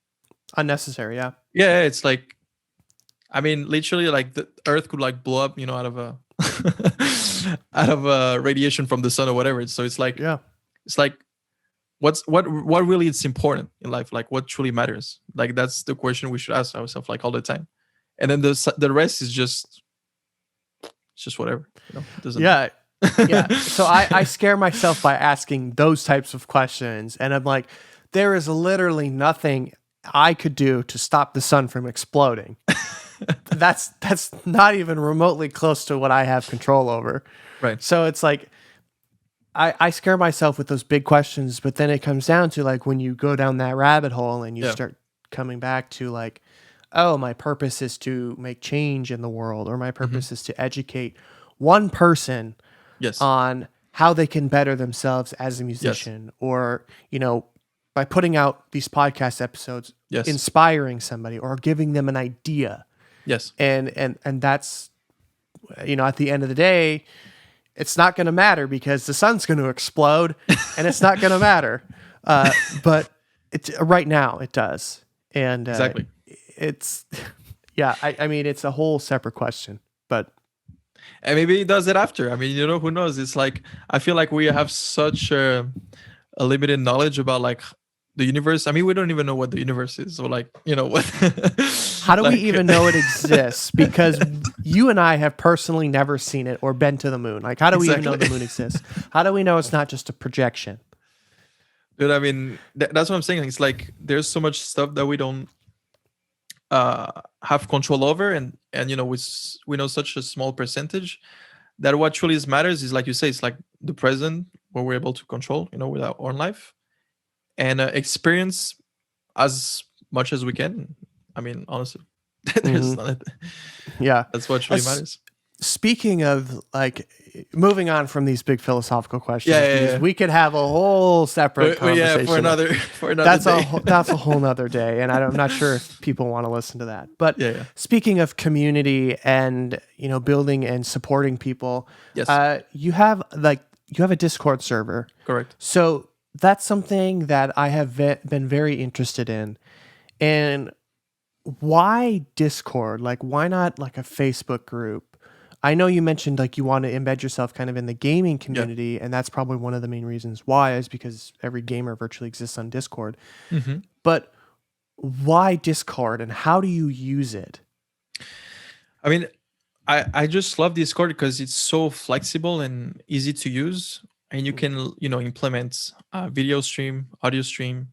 unnecessary. Yeah. Yeah. It's like, I mean, literally, like the earth could like blow up, out of a radiation from the sun or whatever. So it's like, it's like, what really is important in life? Like, what truly matters? Like, that's the question we should ask ourselves, like, all the time. And then the rest is just whatever. It doesn't matter. Yeah. So I scare myself by asking those types of questions, and I'm like, there is literally nothing I could do to stop the sun from exploding. That's not even remotely close to what I have control over. Right. So it's like, I scare myself with those big questions, but then it comes down to like when you go down that rabbit hole and you start coming back to like, oh, my purpose is to make change in the world, or my purpose is to educate one person on how they can better themselves as a musician, or, by putting out these podcast episodes, inspiring somebody or giving them an idea. Yes. And that's, at the end of the day, it's not going to matter because the sun's going to explode and it's not going to matter. But it's right now it does. And exactly. It's, I mean, it's a whole separate question, but. And maybe it does it after. I mean, who knows? It's like, I feel like we have such a limited knowledge about like the universe. I mean, we don't even know what the universe is. So like, what? How do we Like- even know it exists? Because you and I have personally never seen it or been to the moon. Like, how do we even know the Exactly. moon exists? How do we know it's not just a projection? Dude, I mean, that's what I'm saying. It's like there's so much stuff that we don't have control over, and we know such a small percentage that what truly matters is, like you say, it's like the present, what we're able to control, with our own life, and experience as much as we can. I mean, honestly, there's not, Yeah. that's what truly As- matters. Speaking of, like, moving on from these big philosophical questions, Yeah, because yeah. we could have a whole separate conversation. Yeah, for another That's day. that's a whole nother day, and I'm not sure if people want to listen to that. But Yeah. speaking of community and building and supporting people, Yes. you have a Discord server. Correct. So that's something that I have been very interested in. And why Discord? Like, why not like a Facebook group? I know you mentioned like you want to embed yourself kind of in the gaming community, and that's probably one of the main reasons why, is because every gamer virtually exists on Discord. Mm-hmm. But why Discord, and how do you use it? I mean, I just love Discord because it's so flexible and easy to use, and you can implement video stream, audio stream,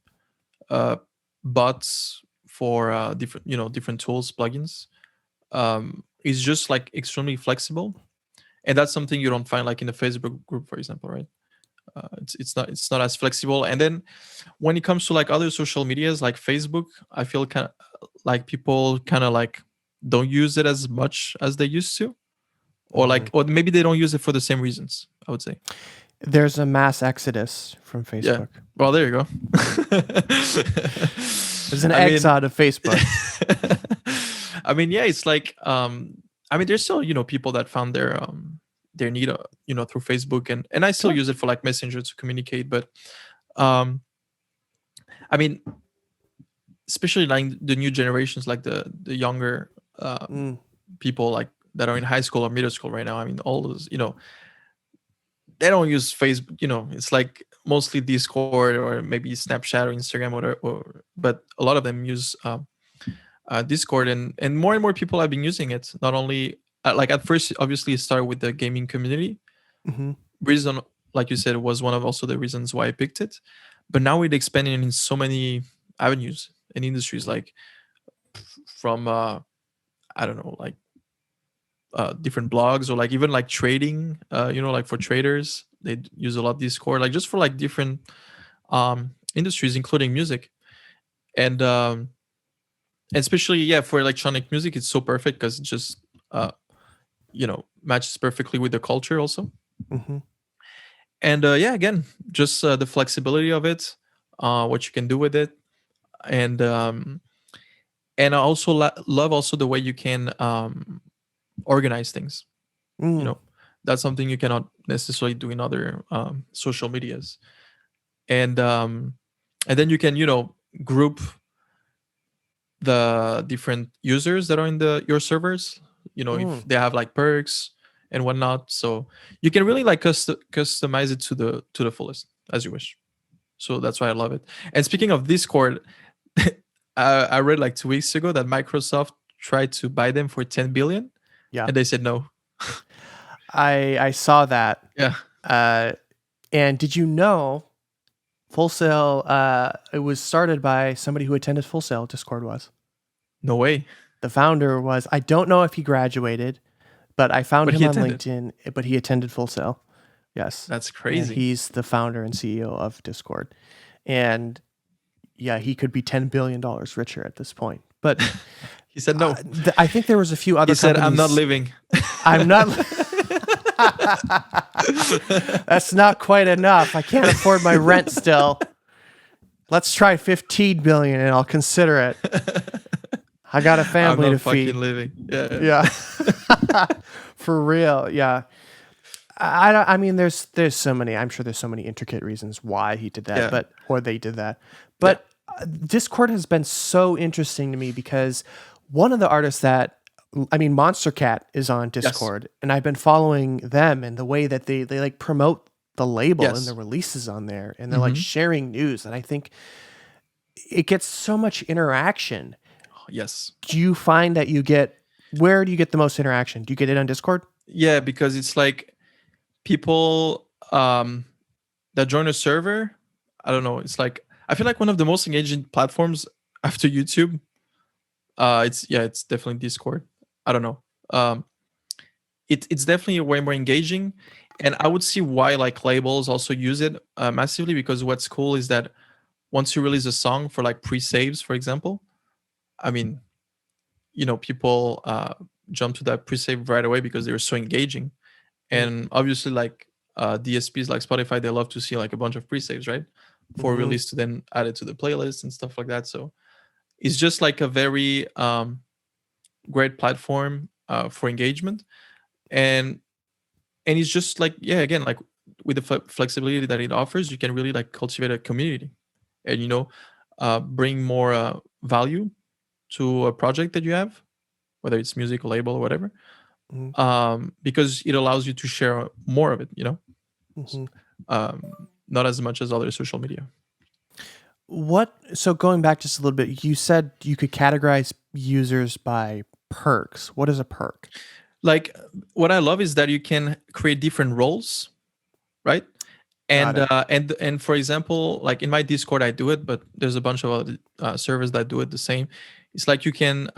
bots for different tools, plugins. It's just like extremely flexible, and that's something you don't find like in the Facebook group, for example, right? It's not as flexible. And then when it comes to like other social medias like Facebook, I feel kind of like people kind of like don't use it as much as they used to, or or maybe they don't use it for the same reasons, I would say. There's a mass exodus from Facebook. Well, there you go. There's an exod of Facebook. I mean, yeah, it's like there's still people that found their need through Facebook, and I still use it for like Messenger to communicate, but I mean, especially like the new generations, like the younger people like that are in high school or middle school right now. I mean, all those they don't use Facebook. It's like mostly Discord or maybe Snapchat or Instagram but a lot of them use Discord, and more people have been using it. Not only like at first, obviously it started with the gaming community. Reason, like you said, was one of also the reasons why I picked it, but now it's expanding in so many avenues and industries, like from I don't know, like different blogs, or like even like trading, like for traders they use a lot Discord, like just for like different industries, including music, and especially for electronic music it's so perfect because it just matches perfectly with the culture also. And again, just the flexibility of it, what you can do with it, and I also love also the way you can organize things. That's something you cannot necessarily do in other social medias, and then you can group the different users that are in your servers, if they have like perks and whatnot, so you can really like customize it to the fullest as you wish. So that's why I love it. And speaking of Discord, I read like 2 weeks ago that Microsoft tried to buy them for 10 billion. And they said no. I saw that. And did you know Full Sail, it was started by somebody who attended Full Sail, Discord was. No way. The founder was, I don't know if he graduated, but I found him on LinkedIn, but he attended Full Sail. Yes. That's crazy. And he's the founder and CEO of Discord. And yeah, he could be $10 billion richer at this point. But he said no. I think there was a few other He said, I'm not living. I'm not. That's not quite enough. I can't afford my rent still. Let's try 15 billion and I'll consider it. I got a family to feed. I'm not fucking living. Yeah. For real. Yeah. I mean, there's so many. I'm sure there's so many intricate reasons why he did that, or they did that. But Discord has been so interesting to me because one of the artists that, I mean, Monster Cat is on Discord, and I've been following them and the way that they like promote the label and the releases on there, and they're like sharing news. And I think it gets so much interaction. Yes. Do you find that where do you get the most interaction? Do you get it on Discord? Yeah, because it's like people that join a server. I don't know. It's like I feel like one of the most engaging platforms after YouTube. It's definitely Discord. I don't know. It's definitely way more engaging, and I would see why like labels also use it massively, because what's cool is that once you release a song for like pre-saves, for example, I mean, people jump to that pre-save right away because they're so engaging. And obviously like DSPs like Spotify, they love to see like a bunch of pre-saves, right, for Mhm. release to then add it to the playlist and stuff like that. So it's just like a very great platform for engagement. And it's just like, yeah, again, like with the flexibility that it offers, you can really like cultivate a community and bring more value to a project that you have, whether it's music or label or whatever, Mhm. because it allows you to share more of it, Mhm. not as much as other social media. So going back just a little bit, you said you could categorize users by perks. What is a perk? Like what I love is that you can create different roles, right? Got And it. and for example, like in my Discord I do it, but there's a bunch of other servers that do it the same. It's like you can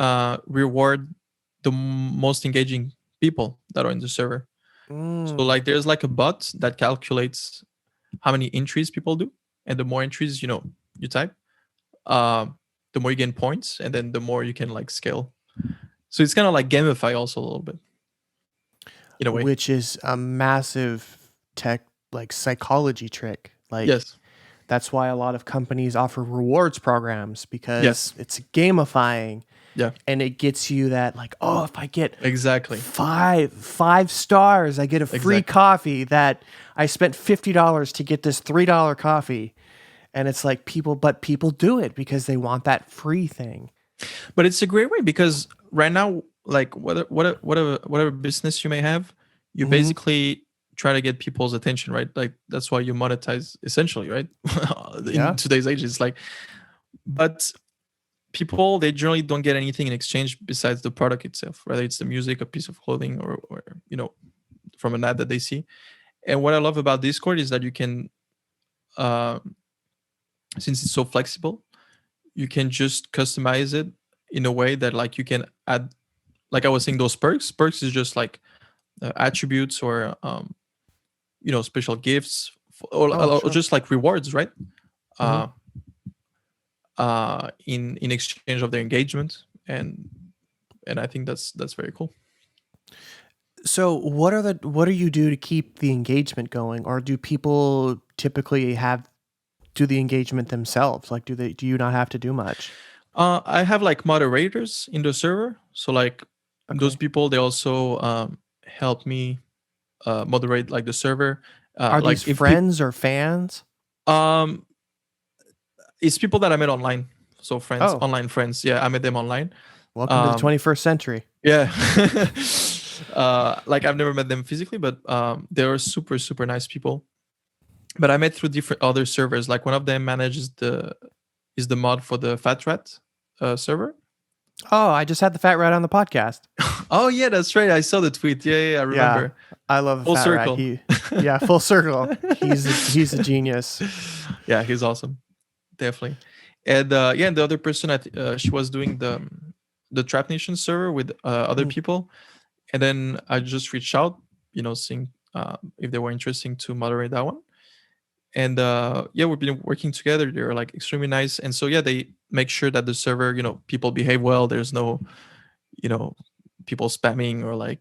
reward the most engaging people that are in the server. So like there's like a bot that calculates how many entries people do, and the more entries you type, the more you gain points, and then the more you can like scale. So it's kind of like gamify also a little bit in a way. Which is a massive tech like psychology trick. Like Yes. that's why a lot of companies offer rewards programs because Yes. it's gamifying Yeah. and it gets you that like, oh, if I get Exactly. five stars, I get a free Exactly. coffee that I spent $50 to get this $3 coffee. And it's like people do it because they want that free thing. But it's a great way because right now, like whatever business you may have, you Mhm. basically try to get people's attention, right? Like that's why you monetize essentially, right? Yeah. In today's age, it's like, but people, they generally don't get anything in exchange besides the product itself, whether it's the music, a piece of clothing, or from an ad that they see. And what I love about Discord is that you can, since it's so flexible, you can just customize it in a way that like you can add, like I was saying, those perks is just like attributes or special gifts Oh, or sure. just like rewards, right? Mhm. uh in exchange of their engagement. And I think that's very cool. So what do you do to keep the engagement going, or do people typically do the engagement themselves? Like do you not have to do much? I have like moderators in the server, so like those Okay. people, they also help me moderate like the server. Are these Like if people, friends or fans? um it's people that I met online, so friends, Oh, online friends. Yeah, I met them online. welcome to the um 21st century. yeah. Like I've never met them physically, but they're super super nice people. But I met through different other servers. Like one of them manages the mod for the Fat Rat server. Oh, I just had the fat rat on the podcast. Oh yeah, that's right. I saw the tweet. Yeah, I Yeah, remember. I love Full fat rat. circle. Yeah, full circle. He's a genius. Yeah, he's awesome, definitely. And yeah, and the other person, she was doing the Trap Nation server with other Mhm. people, and then I just reached out, seeing if they were interesting to moderate that one. And yeah, we've been working together. They're like extremely nice, and so yeah, they make sure that the server, people behave well. There's no, you know, people spamming or like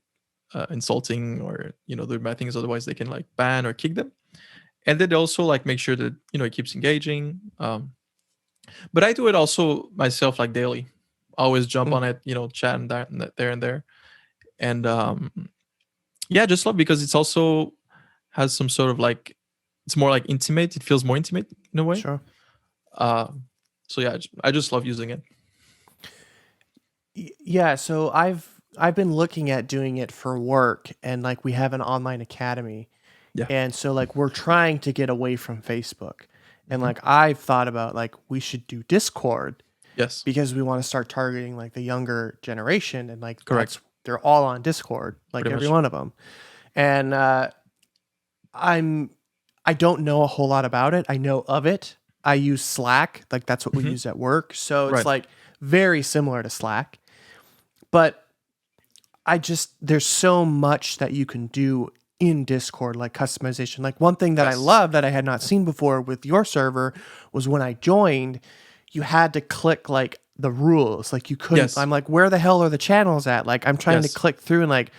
insulting or doing bad things. Otherwise, they can like ban or kick them. And then they also like make sure that it keeps engaging. But I do it also myself, like daily. I always jump Mm. on it, chat and that and there and there. And yeah, just love because it's also has some sort of like, it's more like intimate. It feels more intimate in a way. Sure. Uh, so yeah, I just love using it. Yeah, so I've been looking at doing it for work, and like we have an online academy. Yeah. And so like we're trying to get away from Facebook. And like I've thought about like we should do Discord Yes. because we want to start targeting like the younger generation, and like Correct. they're all on Discord, like Pretty every much. one of them. And I don't know a whole lot about it. I know of it. I use Slack, like that's what we use at work. So it's Right. like very similar to Slack. But there's so much that you can do in Discord, like customization. Like one thing that I Yes. love that I had not seen before with your server was when I joined, you had to click like the rules. Like you couldn't, Yes. I'm like, where the hell are the channels at? Like I'm trying to Yes. click through and like,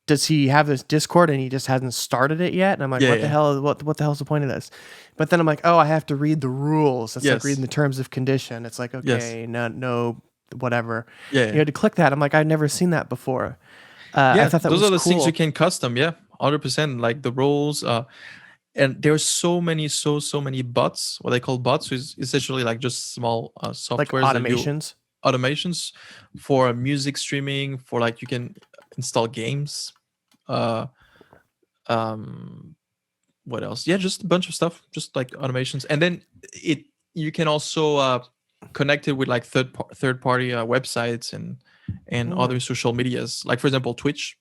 does he have this Discord and he just hasn't started it yet? And I'm like, Yeah, what the yeah. hell? What the hell's the point of this? But then I'm like, oh, I have to read the rules. It's like Yes. reading the terms of condition. It's like, okay, no, whatever. Yeah. You had to click that. I'm like, I'd never seen that before. Yeah, I thought that those was are the things cool. you can custom. Yeah, 100%. Like the roles, and there's so many bots. What they call bots is essentially like just small softwares, Like automations for music streaming. For like you can install games. What else? Yeah, just a bunch of stuff, just like automations, and then you can also connect it with like third party websites and other social medias. Like for example, Twitch.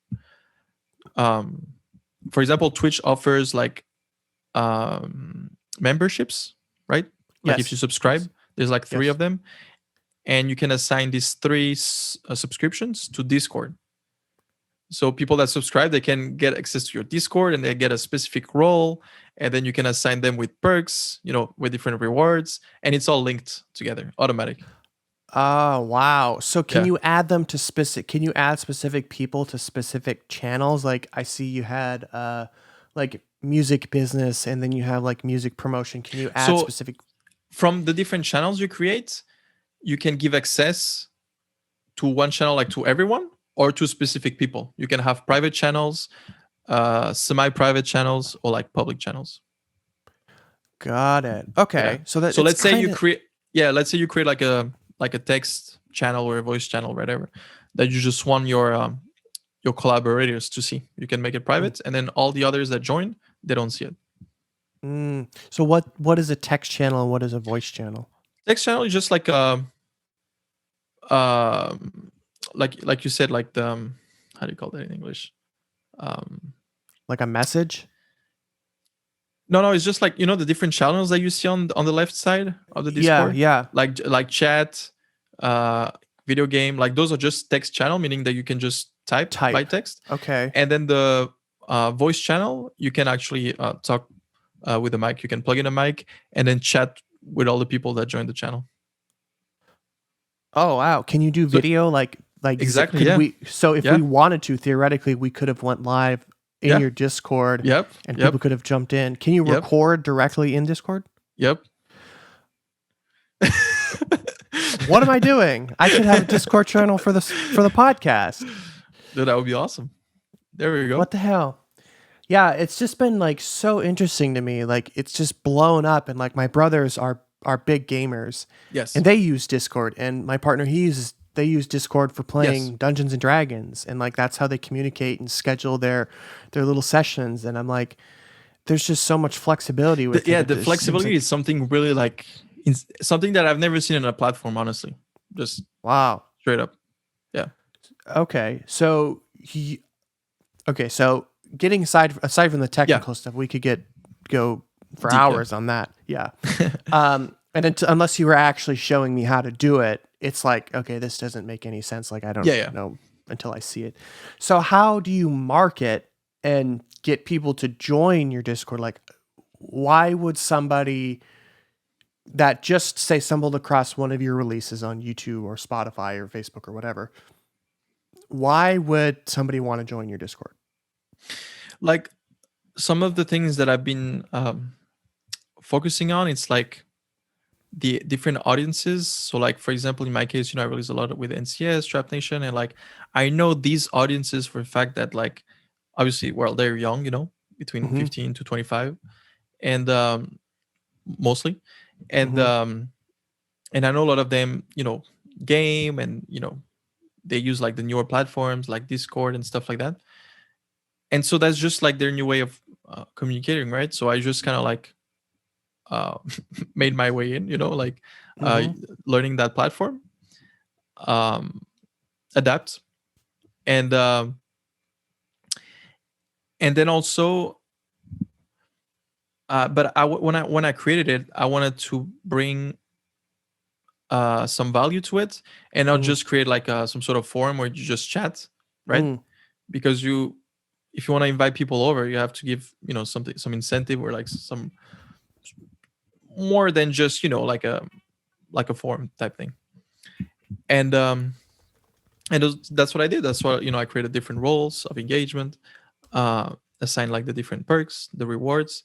For example, Twitch offers like memberships, right? Like if Yes. you subscribe, there's like 3 Yes. of them, and you can assign these 3 subscriptions to Discord. So people that subscribe, they can get access to your Discord and they get a specific role, and then you can assign them with perks, with different rewards, and it's all linked together, automatic. Oh, wow. So can Yeah. you add them to can you add specific people to specific channels? Like I see you had like music business and then you have like music promotion. Can you add So- specific? From the different channels you create, you can give access to one channel, like to everyone, or to specific people. You can have private channels, semi-private channels, or like public channels. Got it. Okay. Yeah. So that So it's let's say you kinda- create, like a text channel or a voice channel, whatever, that you just want your collaborators to see. You can make it private, and then all the others that join, they don't see it. So what is a text channel and what is a voice channel? Text channel is just like like you said, like the how do you call that in English? Like a message? No, it's just like the different channels that you see on the left side of the Discord. Yeah. Like chat, video game. Like those are just text channel, meaning that you can just type by text. Okay. And then the voice channel, you can actually talk with a mic. You can plug in a mic and then chat with all the people that join the channel. Oh wow. Can you do video like Exactly, could yeah. if Yeah. we wanted to, theoretically we could have went live in Yeah. your Discord Yep. and Yep. people could have jumped in. Can you Yep. record directly in Discord? Yep. What am I doing? I should have a Discord channel for the podcast. Dude, that would be awesome. There we go. What the hell? Yeah, it's just been like so interesting to me. Like it's just blown up, and like my brothers are big gamers, Yes. and they use Discord. And my partner, they use Discord for playing Yes. Dungeons and Dragons, and like that's how they communicate and schedule their little sessions. And I'm like, there's just so much flexibility with it. The It flexibility seems is something really like something that I've never seen in a platform, honestly. Just like, wow. straight up. Yeah. Okay, so so getting aside from the technical stuff, we could go for Deep, yeah. hours on that. Yeah. And unless you were actually showing me how to do it, it's like, okay, this doesn't make any sense. Like I don't know until I see it. So how do you market and get people to join your Discord? Like, why would somebody that just say stumbled across one of your releases on YouTube or Spotify or Facebook or whatever, why would somebody want to join your Discord? Like some of the things that I've been focusing on, it's like the different audiences. So like, for example, in my case, I release a lot with NCS, Trap Nation, and like I know these audiences for a fact that like obviously, well, they're young, between 15 to 25, and mostly, and and I know a lot of them, game, and they use like the newer platforms like Discord and stuff like that. And so that's just like their new way of communicating, right? So I just kind of like made my way in, like learning that platform, adapt, and then also, but when I created it, I wanted to bring some value to it, and not just create like some sort of forum where you just chat, right? Because if you want to invite people over, you have to give something, some incentive, or like some more than just like a forum type thing. And that's what I did. That's why I created different roles of engagement, assigned like the different perks, the rewards,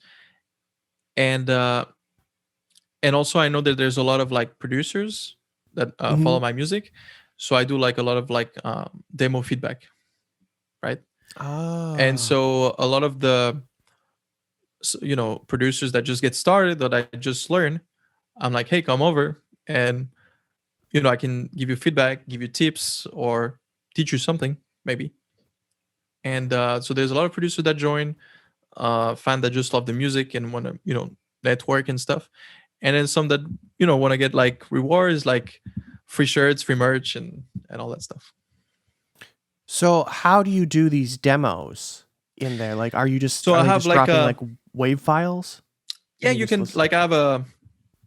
and also I know that there's a lot of like producers that follow my music, so I do like a lot of like demo feedback, right? And so a lot of the producers that just get started, that I just learn, I'm like, hey, come over, and I can give you feedback, give you tips, or teach you something maybe. And so there's a lot of producers that join, fan that just love the music and want to network and stuff, and then some that want to get like rewards, like free shirts, free merch, and all that stuff. So how do you do these demos in there? Like, are you just So I have just like dropping like wave files? Yeah, And you just can listen? like I have a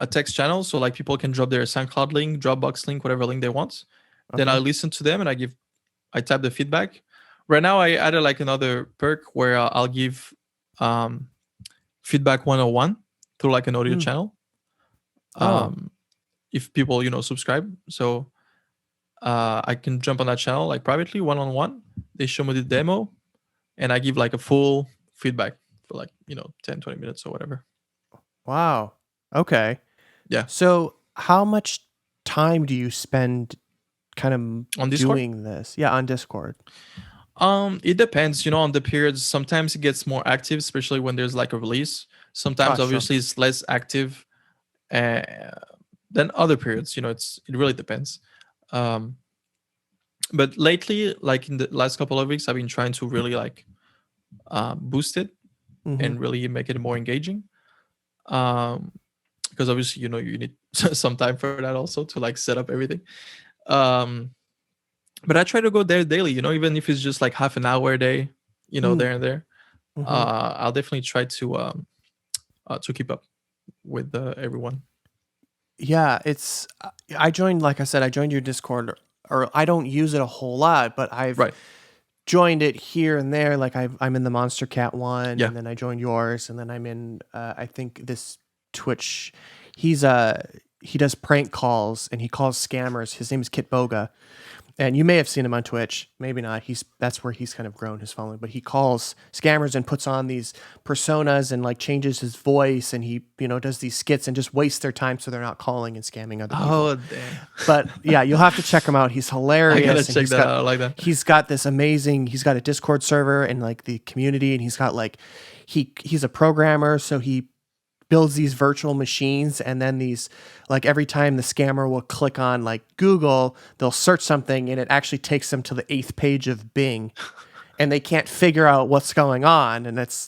text channel, so like people can drop their SoundCloud link, Dropbox link, whatever link they want. Then I Okay. listen to them and I type the feedback. Right now I added like another perk where I'll give feedback 101 through like an audio channel. Oh. If people subscribe, so I can jump on that channel like privately, one-on-one. They show me the demo, and I give like a full feedback for like 10-20 minutes or whatever. Wow. Okay. Yeah. So how much time do you spend kind of On Discord? doing this? Yeah, on Discord. It depends, on the periods. Sometimes it gets more active, especially when there's like a release. Sometimes Sure. obviously it's less active than other periods. It really depends. But lately, like in the last couple of weeks, I've been trying to really like boost it and really make it more engaging. Because obviously, you need some time for that also to like set up everything. But I try to go there daily, even if it's just like half an hour a day, there and there. I'll definitely try to keep up with everyone. Yeah, it's I joined, like I said, I joined your Discord, or I don't use it a whole lot, but I've Right. joined it here and there. Like I'm in the Monster Cat one, Yeah. and then I joined yours, and then I'm in I think this Twitch. He does prank calls and he calls scammers. His name is Kit Boga. And you may have seen him on Twitch, maybe not. That's where he's kind of grown his following. But he calls scammers and puts on these personas and like changes his voice, and he does these skits and just wastes their time so they're not calling and scamming other people. Oh damn! But yeah, you'll have to check him out. He's hilarious. I gotta and check that out. I like that. He's got this amazing. He's got a Discord server and like the community, and he's got like he's a programmer, so he builds these virtual machines, and then these, like, every time the scammer will click on like Google, they'll search something and it actually takes them to the 8th page of Bing, and they can't figure out what's going on, and it's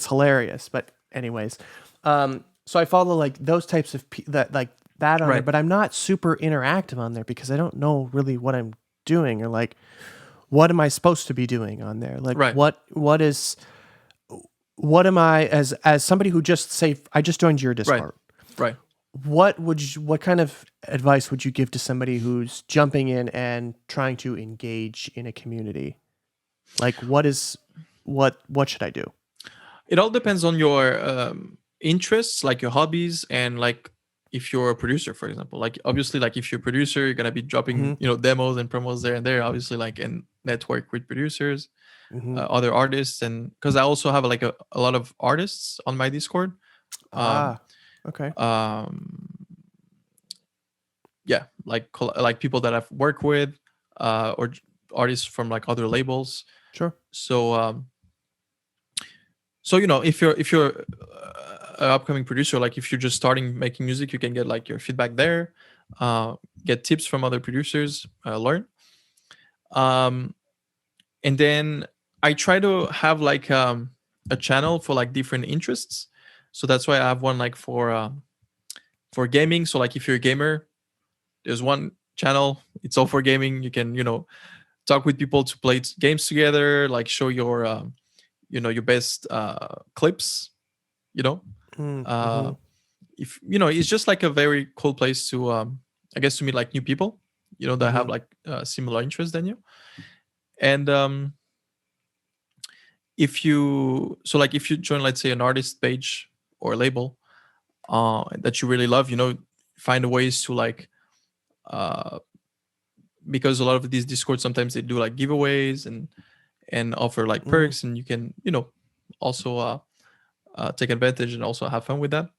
hilarious. But anyways, so I follow like those types of that on there, but I'm not super interactive on there because I don't know really what I'm doing, or like what am I supposed to be doing on there? Like what am I, as somebody who I just joined your Discord. Right. What kind of advice would you give to somebody who's jumping in and trying to engage in a community? Like what should I do? It all depends on your interests, like your hobbies, and like if you're a producer, for example. Like obviously, like if you're a producer, you're gonna be dropping demos and promos there and there, obviously, like, and network with producers. Other artists, and because I also have like a lot of artists on my Discord. Okay. Yeah, like people that I've worked with, or artists from like other labels. Sure. So if you're an upcoming producer, like if you're just starting making music, you can get like your feedback there, get tips from other producers, learn. And then I try to have like a channel for like different interests. So that's why I have one like for gaming. So like if you're a gamer, there's one channel. It's all for gaming. You can talk with people to play games together, like show your your best clips. You know, Mm-hmm. uh, if it's just like a very cool place to I guess to meet like new people. That have Mm-hmm. like similar interests than you. And if you join, let's say, an artist page or label that you really love, find ways to like uh because a lot of these Discord sometimes they do like giveaways and offer like Mm. perks, and you can also take advantage and also have fun with that.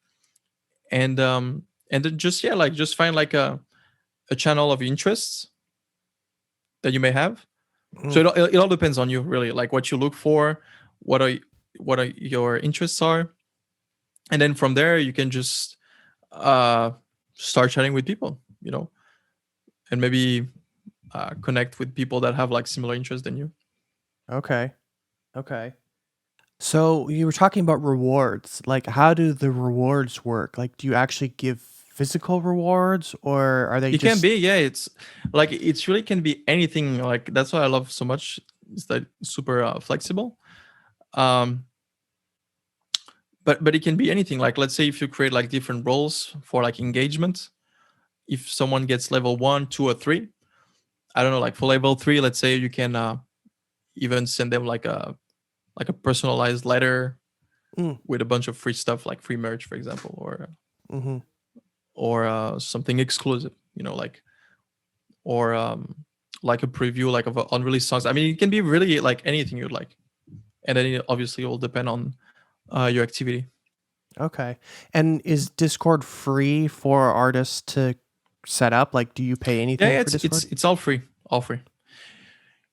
And then just just find like a channel of interests that you may have. So Mm. it all depends on you, really, like what you look for, what are your interests are, and then from there you can just uh start chatting with people, and maybe connect with people that have like similar interests than you. Okay. Okay. So you were talking about rewards. Like, how do the rewards work? Like, do you actually give physical rewards, or are they It can just? be, yeah. It's like it's really can be anything. Like that's what I love so much, is that it's super flexible. Um, but it can be anything. Like let's say if you create like different roles for like engagement, if someone gets level 1, 2, or 3, I don't know, like for level 3, let's say you can even send them like a personalized letter Mm, with a bunch of free stuff, like free merch, for example, mm-hmm. or something exclusive, or like a preview like of unreleased songs. I mean, it can be really like anything you'd like, and then it obviously will depend on your activity. Okay. And is Discord free for artists to set up? Like, do you pay Yeah, anything yeah, for it's Discord? it's all free, all free.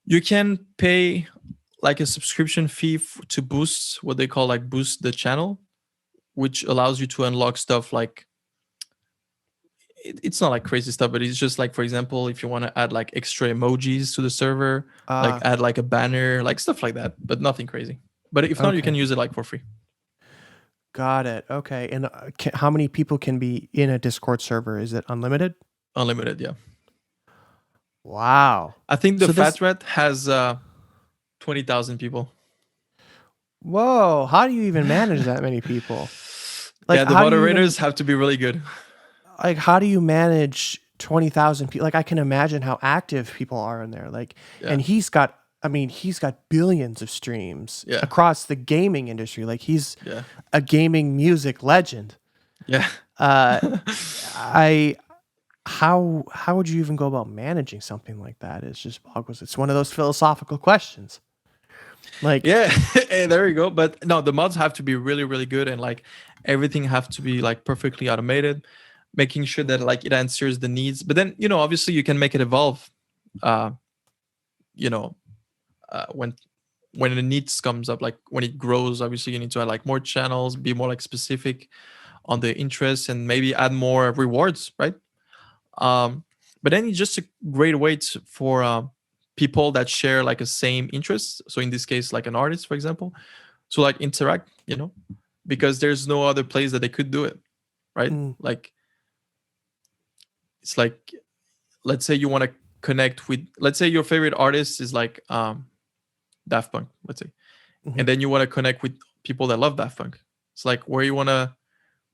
You can pay like a subscription fee to boost, what they call like boost the channel, which allows you to unlock stuff like it's not like crazy stuff, but it's just like, for example, if you want to add like extra emojis to the server, like Ah, add like a banner, like stuff like that, but nothing crazy. But if not, you can okay. use it like for free. Got it. Okay. And how many people can be in a Discord server? Is it unlimited? Unlimited, yeah. Wow. I think the So Fat this, Rat has 20,000 people. whoa, how do you even manage that many people? Like, Yeah, the how do you even, moderators have to be really good. like, how do you manage 20,000 people? Like, I can imagine how active people are in there. Like, Yeah, and he's got billions of streams yeah, across the gaming industry. Like, he's yeah, a gaming music legend. yeah. Uh, I, how would you even go about managing something like that? It's just boggles. It's one of those philosophical questions. Like, Yeah, hey, there you go. But no, the mods have to be really, really good, and like everything have to be like perfectly automated, making sure that like it answers the needs. But then obviously you can make it evolve. Uh, you know, when the needs comes up, like when it grows, obviously you need to add like more channels, be more like specific on the interests, and maybe add more rewards, right? Um, but then it's just a great way for people that share like a same interest. So in this case, like an artist, for example, to like interact, because there's no other place that they could do it, right? mm, Like it's like, let's say you want to connect with, let's say your favorite artist is like Daft Punk, let's say, mhm. and then you want to connect with people that love Daft Punk. It's like where you want to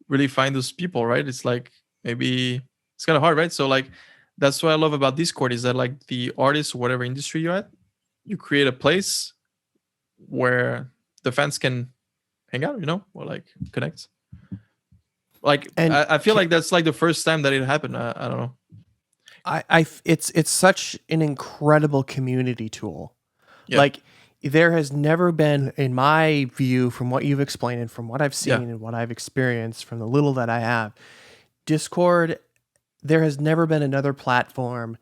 really find those people, right? It's like maybe it's kind of hard, right? So like that's what I love about Discord, is that like the artist, whatever industry you're at, you create a place where the fans can hang out, or like connect. Like And I feel like that's like the first time that it happened. I don't know. it's such an incredible community tool. Yeah, Like, there has never been, in my view, from what you've explained and from what I've yeah, seen and what I've experienced from the little that I have, Discord, there has never been another platform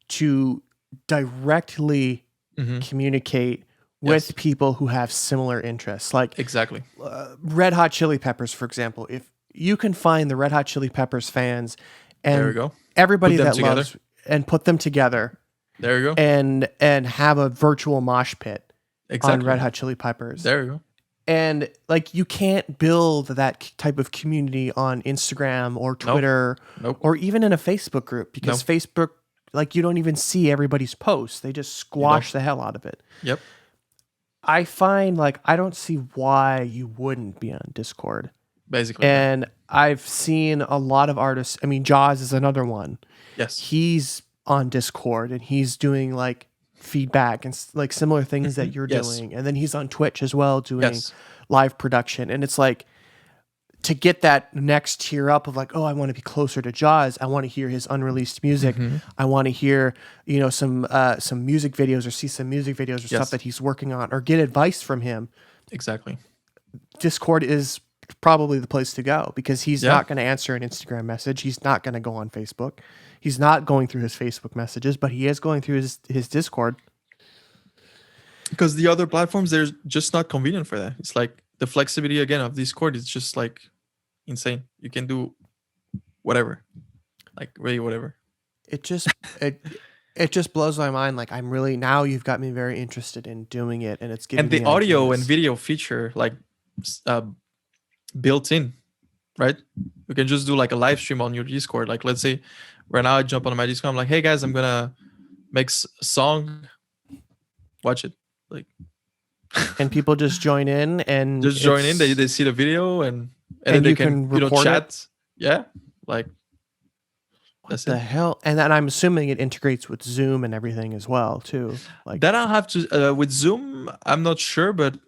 to directly hmm, communicate with yes, people who have similar interests. Like, exactly. Red Hot Chili Peppers, for example. If you can find the Red Hot Chili Peppers fans There we and go. everybody Put them that together. loves, and put them together There you go. and have a virtual mosh pit on Exactly. Red Hot Chili Peppers, There you go. And like you can't build that type of community on Instagram or Twitter Nope. or even in a Facebook group, because Facebook, like, you don't even see everybody's posts. They just squash the hell out of it. Yep. I find, like, I don't see why you wouldn't be on Discord. Basically. And I've seen a lot of artists. I mean, Jaws is another one. Yes. He's on Discord and he's doing like feedback and like similar things that you're doing. And then he's on Twitch as well doing live production. And it's like, to get that next tier up of like, oh, I want to be closer to Jaws. I want to hear his unreleased music. I want to hear, you know, some music videos or see some music videos or stuff that he's working on or get advice from him. Exactly. Discord is probably the place to go, because he's not going to answer an Instagram message. He's not going to go on Facebook. He's not going through his Facebook messages, but he is going through his Discord. Because the other platforms, they're just not convenient for that. It's like the flexibility again of Discord is just like insane. You can do whatever, like really whatever. It just it just blows my mind. Like, I'm really, now you've got me very interested in doing it, and it's giving and the me audio ideas. and video feature like built in, right? You can just do like a live stream on your Discord. Like, let's say right now I jump on my Discord, I'm like, hey guys, I'm gonna make a song, watch it. Like, and people just join in and just join in. They see the video and then they can chat it. Yeah, like what the hell. And then I'm assuming it integrates with Zoom and everything as well too. Like that, I'll have to with Zoom. I'm not sure, but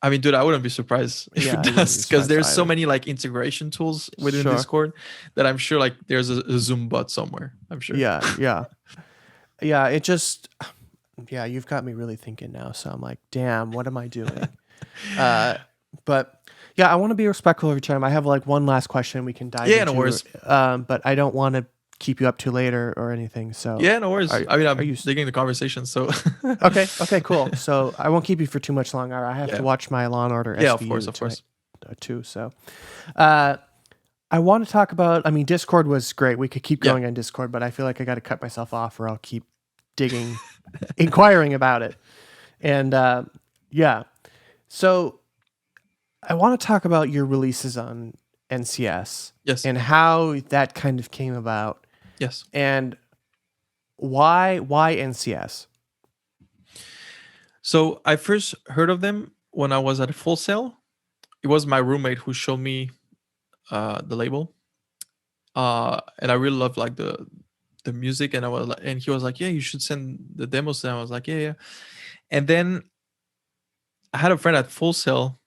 I mean, dude, I wouldn't be surprised if it does, because there's so many like integration tools within Discord that I'm sure like there's a Zoom bot somewhere. I'm sure. Yeah. It just, you've got me really thinking now. So I'm like, damn, what am I doing? But yeah, I want to be respectful of your time. I have like one last question we can dive into. No worries. But I don't want to keep you up too late or anything. So no worries. I'm digging the conversation. So okay, cool. So I won't keep you for too much longer. I have to watch my Law and Order SVU of course. Too. So I want to talk about, I mean, Discord was great. We could keep going on Discord, but I feel like I got to cut myself off or I'll keep digging, inquiring about it. And so I want to talk about your releases on NCS. Yes. And how that kind of came about. Yes. And why NCS? So I first heard of them when I was at Full Sail. It was my roommate who showed me the label. And I really loved like the music, and he was like, yeah, you should send the demos. And I was like, yeah. And then I had a friend at Full Sail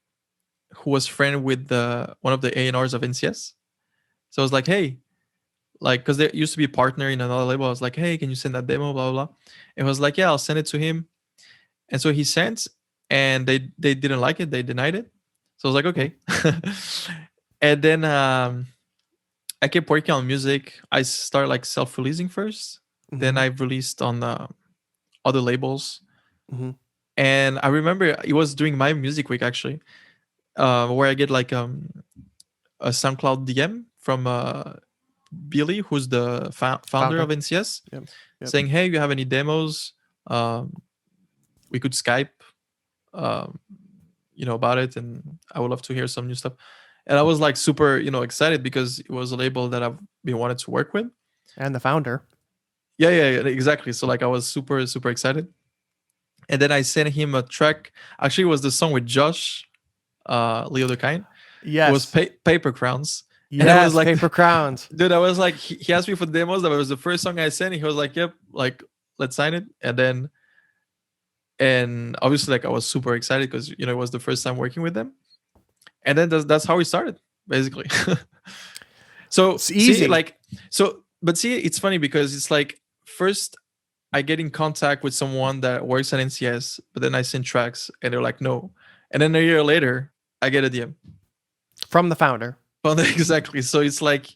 who was friend with one of the A&Rs of NCS. So I was like, hey, like, because they used to be a partner in another label. I was like, hey, can you send that demo, blah, blah, blah. And he was like, yeah, I'll send it to him. And so he sent, and they didn't like it. They denied it. So I was like, okay. And then I kept working on music. I started like self-releasing first. Then I released on other labels. And I remember it was during my music week, actually, where I get like a SoundCloud DM from Billy, who's the founder of NCS, saying, hey, you have any demos? We could Skype, about it, and I would love to hear some new stuff. And I was like super, excited, because it was a label that I've been wanted to work with. And the founder. Yeah, exactly. So like I was super, super excited. And then I sent him a track. Actually, it was the song with Josh, Leo DeKine. Yes. It was Paper Crowns. Yes, and I was like, Paper Crowns. Dude, I was like, he asked me for the demos. That was the first song I sent. He was like, yep, like, let's sign it. And obviously, like, I was super excited because, it was the first time working with them. And then that's how we started, basically. So it's easy. But it's funny because it's like, first I get in contact with someone that works at NCS, but then I send tracks and they're like, no. And then a year later, I get a DM. From the founder. Exactly. So it's like,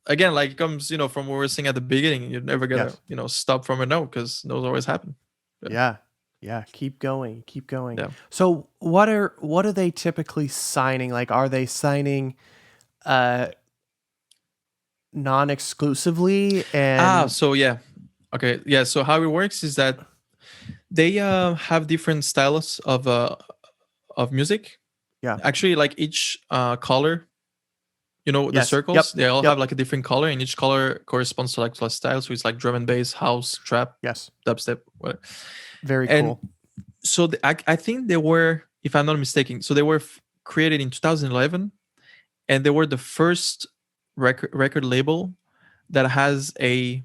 again, like it comes, from what we were saying at the beginning. You're never gonna, stop from a no, because no's always happen. Yeah. Keep going. Yeah. So what are they typically signing? Like, are they signing non-exclusively? And so yeah. Okay. Yeah. So how it works is that they have different styles of of music. Yeah. Actually, like each color, the Yes. circles, Yep. they all Yep. have like a different color, and each color corresponds to like a style. So it's like drum and bass, house, trap, Yes. dubstep, whatever. Very And cool. so I think they were, if I'm not mistaken, so they were created in 2011, and they were the first record label that has a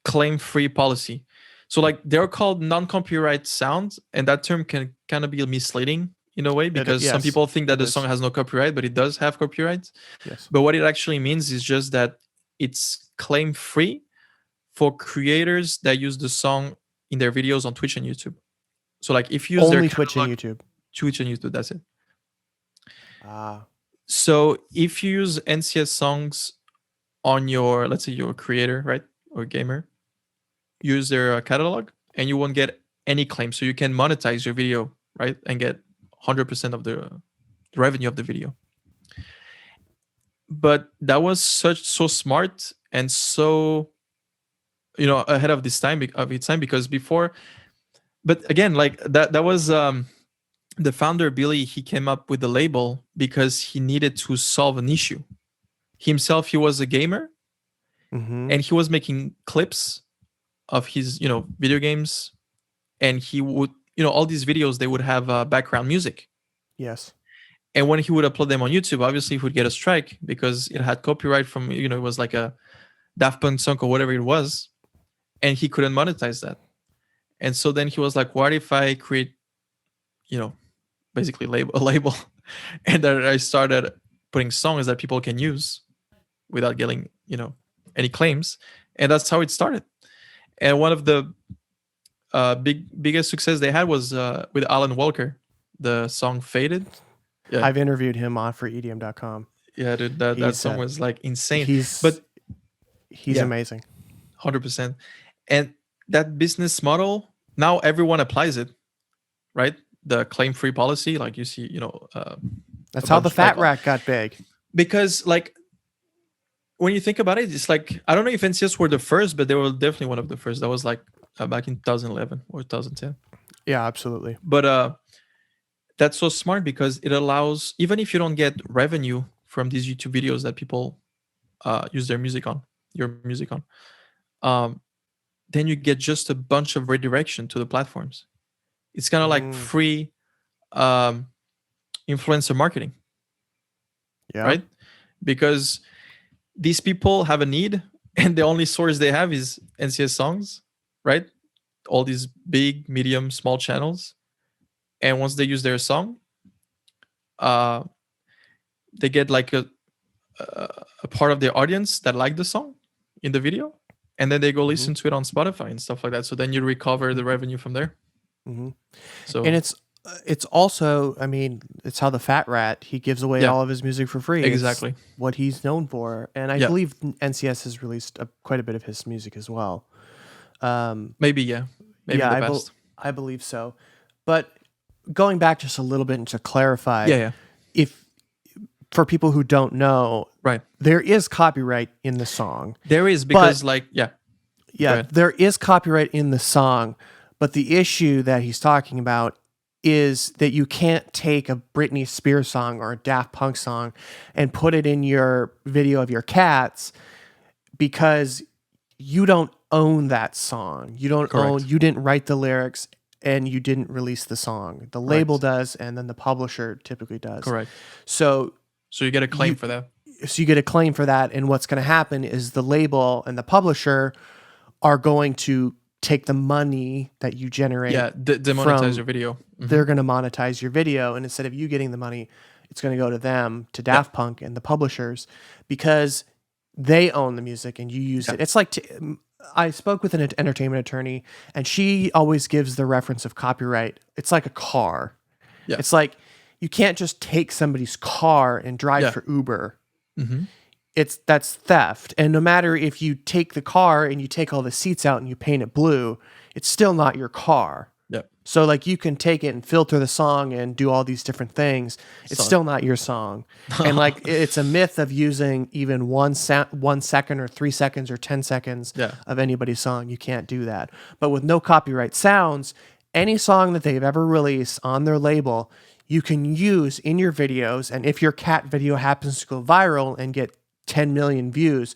claim-free policy. So like they're called non-copyright sounds, and that term can kind of be misleading in a way, because some yes, people think that it the is. song has no copyright, but it does have copyright. Yes. But what it actually means is just that it's claim-free for creators that use the song in their videos on Twitch and YouTube. So like if you use Only their Twitch and catalog- YouTube. Twitch and YouTube, that's it. Ah. So if you use NCS songs on your, let's say you're a creator, right, or gamer, use their catalog, and you won't get any claim. So you can monetize your video, right, and get 100% of the revenue of the video. But that was so smart and so ahead of its time, because before, but again, like that was the founder Billy. He came up with the label because he needed to solve an issue. Himself, he was a gamer, Mm-hmm. and he was making clips of his video games, and he would all these videos, they would have background music. Yes. And when he would upload them on YouTube, obviously he would get a strike because it had copyright from it was like a Daft Punk song or whatever it was, and he couldn't monetize that. And so then he was like, what if I create basically a label and then I started putting songs that people can use without getting any claims. And that's how it started. And one of the biggest success they had was with Alan Walker, the song Faded. Yeah. I've interviewed him on for EDM.com. Yeah, dude, that song was like insane. He's amazing. 100%. And that business model, now everyone applies it, right? The claim-free policy, like you see, that's how the Fat Rat got big. Because like when you think about it, it's like, I don't know if NCS were the first, but they were definitely one of the first. That was like back in 2011 or 2010. Yeah, absolutely. But that's so smart because it allows, even if you don't get revenue from these YouTube videos that people use your music on, then you get just a bunch of redirection to the platforms. It's kind of like free influencer marketing. Yeah. Right? Because these people have a need, and the only source they have is NCS songs, right? All these big, medium, small channels. And once they use their song, they get like a part of their audience that like the song in the video, and then they go listen to it on Spotify and stuff like that. So then you recover the revenue from there. Mm-hmm. So, and it's also, I mean, it's how the Fat Rat, he gives away all of his music for free. Exactly. It's what he's known for. And I believe NCS has released quite a bit of his music as well. Maybe the best. I believe so. But going back just a little bit and to clarify, if for people who don't know, right, there is copyright in the song. There is, because there is copyright in the song, but the issue that he's talking about is that you can't take a Britney Spears song or a Daft Punk song and put it in your video of your cats, because you don't own that song. You don't own, you didn't write the lyrics, and you didn't release the song. The label does, and then the publisher typically does. Correct. So you get a claim for that. So you get a claim for that, and what's going to happen is the label and the publisher are going to take the money that you generate. Yeah, demonetize your video. Mm-hmm. They're going to monetize your video, and instead of you getting the money, it's going to go to them, to Daft Punk and the publishers, because they own the music and you use it. It's like I spoke with an entertainment attorney, and she always gives the reference of copyright. It's like a car. Yeah. It's like you can't just take somebody's car and drive for Uber. Mm-hmm. That's theft. And no matter if you take the car and you take all the seats out and you paint it blue, it's still not your car. Yep. So like you can take it and filter the song and do all these different things. It's still not your song. And like it's a myth of using even 1 second or 3 seconds or 10 seconds of anybody's song. You can't do that. But with no copyright sounds, any song that they've ever released on their label, you can use in your videos. And if your cat video happens to go viral and get 10 million views,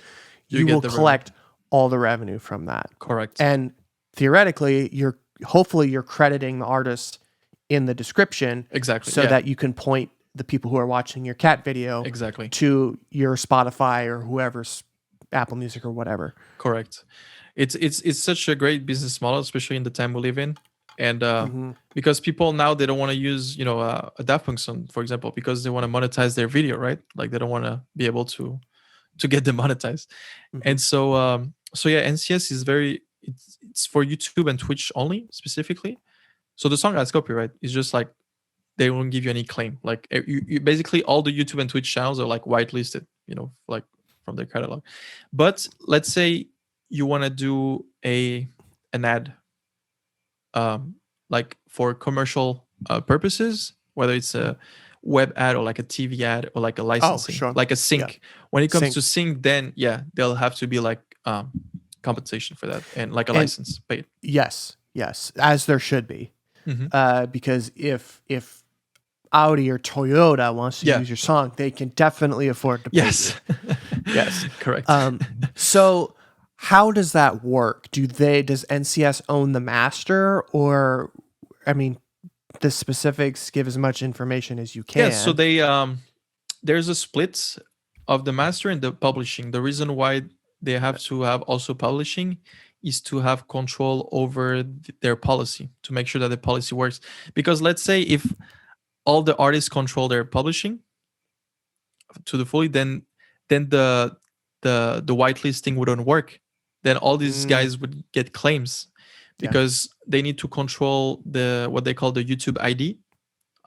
you get will the collect all the revenue from that. Correct. And theoretically, hopefully you're crediting the artist in the description, Exactly. so that you can point the people who are watching your cat video Exactly. to your Spotify or whoever's Apple Music or whatever. Correct. It's such a great business model, especially in the time we live in, and because people now, they don't want to use a Daft Punk song, for example, because they want to monetize their video, right? Like they don't want to be able to get demonetized, and so yeah, NCS is it's for YouTube and Twitch only specifically. So the song has copyright. It's just like they won't give you any claim. Like you basically all the YouTube and Twitch channels are like whitelisted, like from their catalog. But let's say you want to do an ad, like for commercial purposes, whether it's a web ad or like a TV ad or like a licensing, sure. like a sync. Yeah. When it comes Sync. to sync, then they'll have to be like compensation for that and like a license paid. Yes, as there should be. Because if Audi or Toyota wants to use your song, they can definitely afford to pay Yes. you. Yes. Correct. So how does that work? Does NCS own the master, or, I mean, the specifics, give as much information as you can. Yeah, so they there's a split of the master and the publishing. The reason why they have to have also publishing is to have control over their policy, to make sure that the policy works. Because let's say if all the artists control their publishing to the fully, then the whitelisting wouldn't work. Then all these guys would get claims because they need to control what they call the YouTube ID.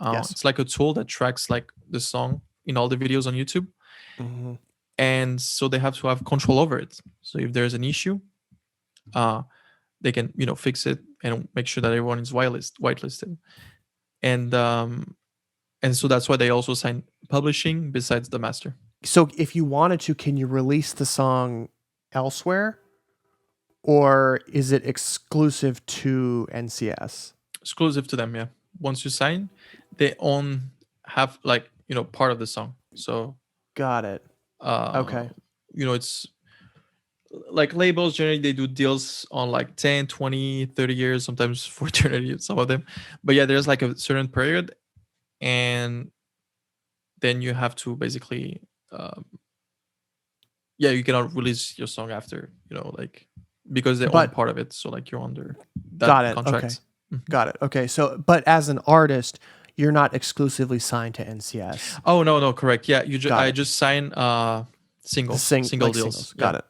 It's like a tool that tracks like the song in all the videos on YouTube. And so they have to have control over it. So if there's an issue, they can fix it and make sure that everyone is whitelisted. And so that's why they also sign publishing besides the master. So if you wanted to, can you release the song elsewhere, or is it exclusive to NCS? Exclusive to them, yeah. Once you sign, they have like part of the song. So got it. Okay. It's like labels generally, they do deals on like 10, 20, 30 years, sometimes for eternity, some of them. But yeah, there's like a certain period, and then you have to basically you cannot release your song after, like, because they own part of it. So like you're under that contract. Okay. Got it. Okay. So, but as an artist, you're not exclusively signed to NCS. Oh, no, correct. Yeah, I just sign single deals. Singles. Got it.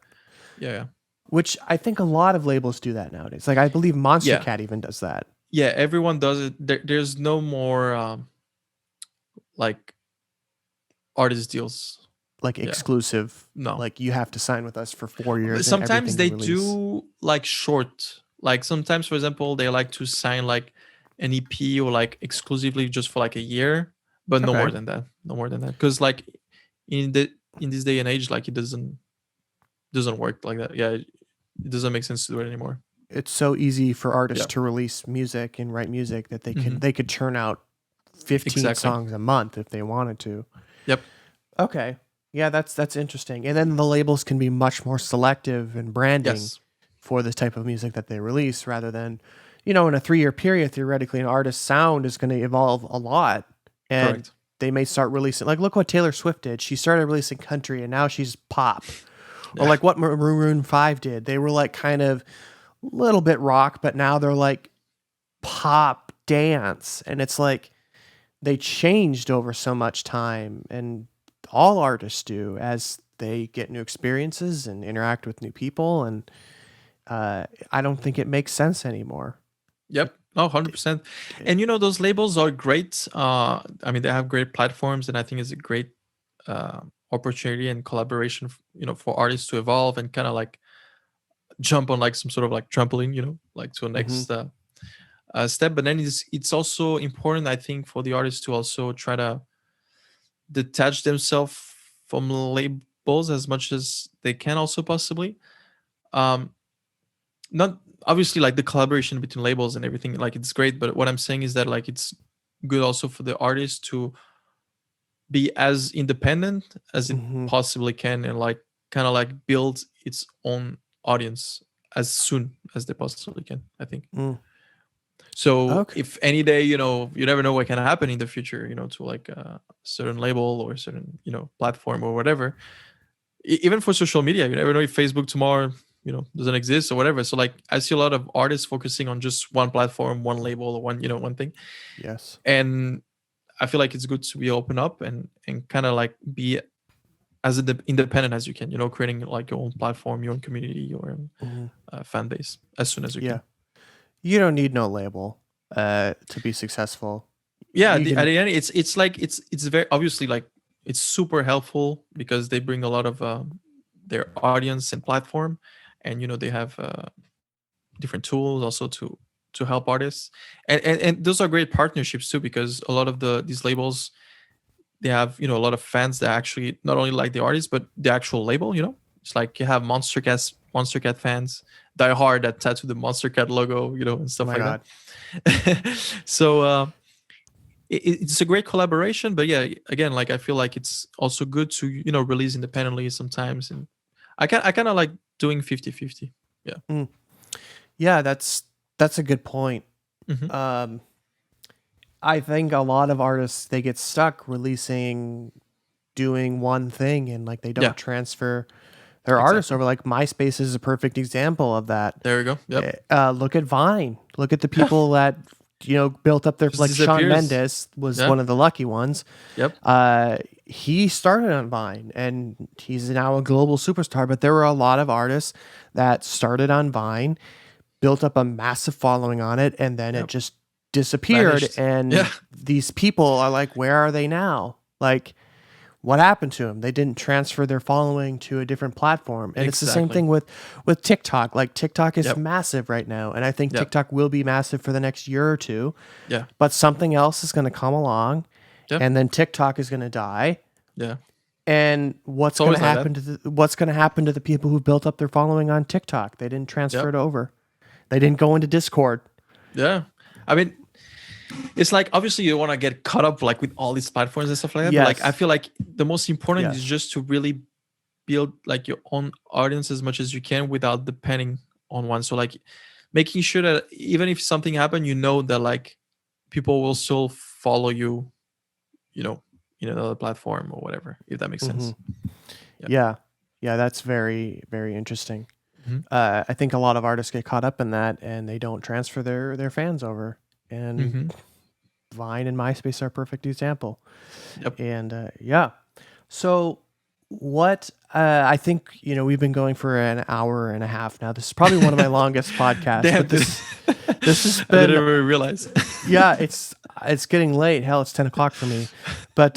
Yeah. Which I think a lot of labels do that nowadays. Like I believe Monster Cat even does that. Yeah, everyone does it. There's no more like artist deals. Like exclusive. No. Like you have to sign with us for 4 years. Sometimes they do like short. Like sometimes, for example, they like to sign like an EP or like exclusively just for like a year, but no more than that. No more than that. Because like in this day and age, like it doesn't work like that. Yeah, it doesn't make sense to do it anymore. It's so easy for artists to release music and write music that they could churn out 15 songs a month if they wanted to. Yep. Okay. Yeah, that's interesting. And then the labels can be much more selective in branding for this type of music that they release, rather than, in a 3-year period, theoretically, an artist's sound is going to evolve a lot. And they may start releasing, like, look what Taylor Swift did. She started releasing country and now she's pop. Or like what Maroon 5 did. They were like kind of a little bit rock, but now they're like pop dance. And it's like they changed over so much time, and all artists do as they get new experiences and interact with new people. And I don't think it makes sense anymore. Yep. Oh, 100%. And those labels are great. I mean, they have great platforms, and I think it's a great opportunity and collaboration, for artists to evolve and kind of like jump on like some sort of like trampoline, like to a next step. But then it's also important, I think, for the artists to also try to detach themselves from labels as much as they can, also possibly. Not obviously like the collaboration between labels and everything, like it's great, but what I'm saying is that like it's good also for the artist to be as independent as it Hmm. possibly can, and like kind of like build its own audience as soon as they possibly can, I think. Mm. So Okay. if any day, you know, you never know what can happen in the future, you know, to like a certain label or a certain, you know, platform or whatever. Even for social media, you never know if Facebook tomorrow, you know, doesn't exist or whatever. So like I see a lot of artists focusing on just one platform, one label, or one, you know, one thing. Yes. And I feel like it's good to be open up and kind of like be as independent as you can, you know, creating like your own platform, your own community, your own Hmm. fan base as soon as you Yeah. can. You don't need no label to be successful. Yeah, You at can. the end, it's like it's very obviously like it's super helpful because they bring a lot of their audience and platform, and you know they have different tools also to help artists, and those are great partnerships too, because a lot of these labels, they have, you know, a lot of fans that actually not only like the artist but the actual label, you know. It's like you have Monster Cat fans, die hard, that tattoo the Monster Cat logo, you know, and Oh stuff my like God. that. So it's a great collaboration, but yeah, again, like I feel like it's also good to, you know, release independently sometimes, and I kind of like doing 50-50. Yeah. Mm. Yeah, that's a good point. Hmm. Um, I think a lot of artists, they get stuck releasing, doing one thing, and like they Yeah, don't transfer their artists exactly. over. Like MySpace is a perfect example of that. There we go. Yep. Look at Vine. Look at the Yeah, people that built up their, just like Shawn disappears. Mendes was Yeah. one of the lucky ones. Yep. He started on Vine and he's now a global superstar. But there were a lot of artists that started on Vine, built up a massive following on it, and then it Yep. just disappeared. Vanished. Yeah. And these people are like, where are they now? Like, what happened to them? They didn't transfer their following to a different platform. And it's the same Exactly. thing with TikTok. Like TikTok is Yep. massive right now, and I think Yep. TikTok will be massive for the next year or two. Yeah. But something else is going to come along, Yeah. and then TikTok is going to die. Yeah. And It's always like that. what's going to happen to the people who built up their following on TikTok? They didn't transfer it Yep. over. They didn't go into Discord. Yeah. I mean, it's like obviously you want to get caught up like with all these platforms and stuff like that. But like I Yes. feel like the most important Yes. is just to really build like your own audience as much as you can without depending on one. So like making sure that even if something happened, you know that like people will still follow you, you know, in another platform or whatever, if that makes Hmm. sense. Yeah. Yeah. Yeah. That's very, very interesting. Mhm. I think a lot of artists get caught up in that and they don't transfer their fans over. And Mhm. Vine and MySpace are a perfect example. Yep. And yeah. So what I think, we've been going for an hour and a half now. This is probably one of my longest podcasts, Damn, but dude. this has I didn't been, even realize. yeah, it's getting late. Hell, it's 10 o'clock for me. But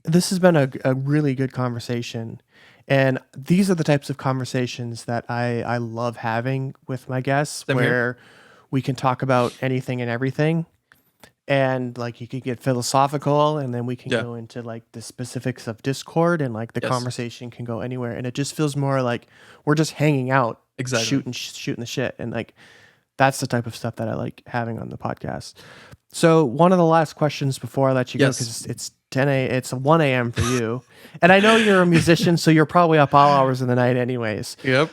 this has been a really good conversation. And these are the types of conversations that I love having with my guests, Same here. where we can talk about anything and everything. And like you could get philosophical, and then we can Yeah. go into like the specifics of Discord, and like the Yes. conversation can go anywhere. And it just feels more like we're just hanging out, Exactly. shooting the shit. And like that's the type of stuff that I like having on the podcast. So one of the last questions before I let you go, Yes. because it's 1 a.m. for you, and I know you're a musician, so you're probably up all hours of the night, anyways. Yep.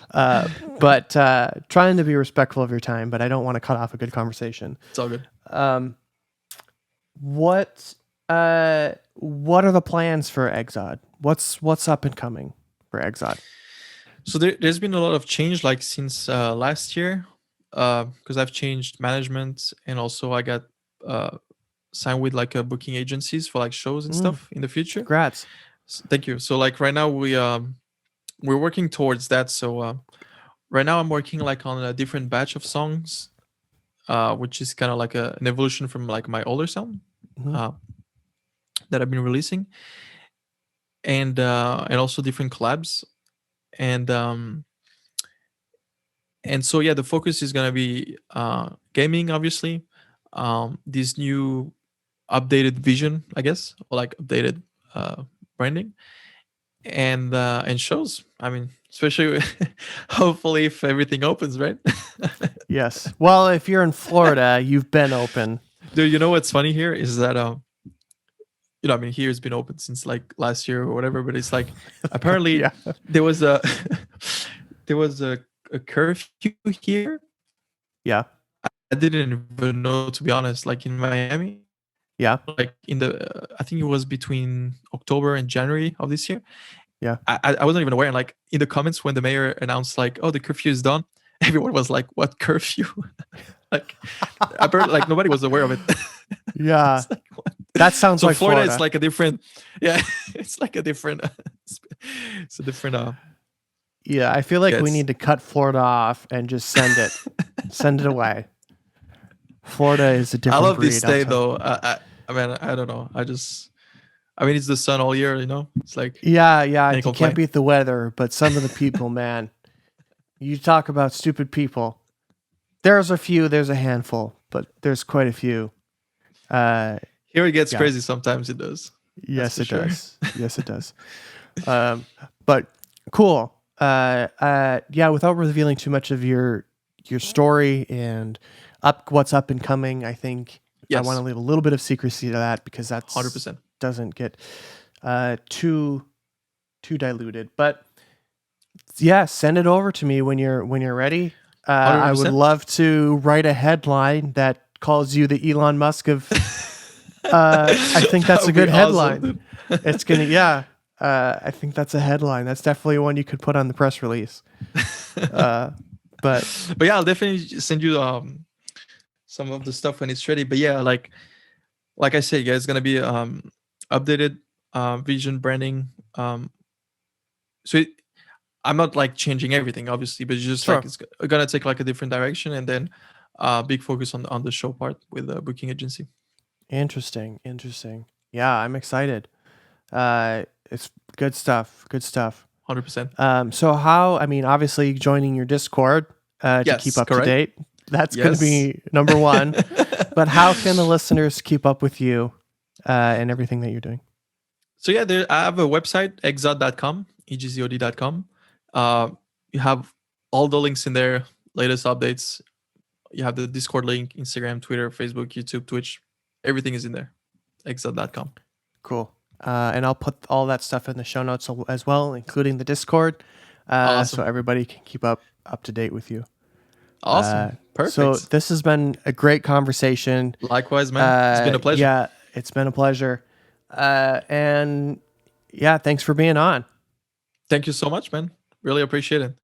But trying to be respectful of your time, but I don't want to cut off a good conversation. It's all good. What are the plans for Egzod? What's up and coming for Egzod? So there's been a lot of change like since last year, because I've changed management, and also I got signed with like booking agencies for like shows and stuff in the future. Congrats. Thank you. So like right now we're working towards that. So right now I'm working like on a different batch of songs, which is kind of like an evolution from like my older sound that I've been releasing, and also different collabs, and so yeah, the focus is gonna be gaming, obviously, this new updated vision, I guess, or like updated branding, and shows. I mean, especially hopefully if everything opens, right? Yes. Well, if you're in Florida, you've been open. Dude, you know what's funny here is that I mean, here it's been open since like last year or whatever, but it's like apparently Yeah. there was a there was a curfew here. Yeah. I didn't even know, to be honest. Like in Miami, Yeah. like in the I think it was between October and January of this year. Yeah. I wasn't even aware. And like in the comments when the mayor announced like, oh, the curfew is done, everyone was like, what curfew? Like apparently like nobody was aware of it. Yeah. It's like, what? That sounds So like Florida Florida. is like a different, yeah, it's like a different, it's a different. Yeah, I feel like we it's- need to cut Florida off and just send it, send it away. Florida is a I different love breed. this state I'll tell- though. I mean, I don't know. I mean, it's the sun all year. It's like Yeah, Can't you complain. can't beat the weather, but some of the people, man, you talk about stupid people. There's a few, there's a handful, but there's quite a few. here it gets Yeah. crazy. Sometimes it does. Yes, for it sure. does. Yes, it does. But cool. Yeah, without revealing too much of your story and what's up and coming, I think I Yes. want to leave a little bit of secrecy to that because that's 100%. doesn't get too diluted. But yeah, send it over to me when you're ready. I would 100%. love to write a headline that calls you the Elon Musk of. I think that's a That would good be headline. awesome, It's gonna, yeah. I think that's a headline. That's definitely one you could put on the press release. But But yeah, I'll definitely send you some of the stuff when it's ready. But yeah, like I said, yeah, it's gonna be updated vision branding. So I'm not like changing everything, obviously, but it's just Sure. like it's gonna take like a different direction, and then big focus on the show part with the booking agency. interesting. Yeah, I'm excited. It's good stuff. 100%. So how? I mean, obviously joining your Discord to Yes, keep up correct. to date. That's going to Yes. be number one. But how can the listeners keep up with you and everything that you're doing? So yeah, I have a website, egzod.com, egzod.com. You have all the links in there, latest updates. You have the Discord link, Instagram, Twitter, Facebook, YouTube, Twitch. Everything is in there. Egzod.com. Cool. And I'll put all that stuff in the show notes as well, including the Discord, Awesome. so everybody can keep up to date with you. Awesome. Perfect. So this has been a great conversation. Likewise, man. It's been a pleasure. Yeah, it's been a pleasure. And yeah, thanks for being on. Thank you so much, man. Really appreciate it.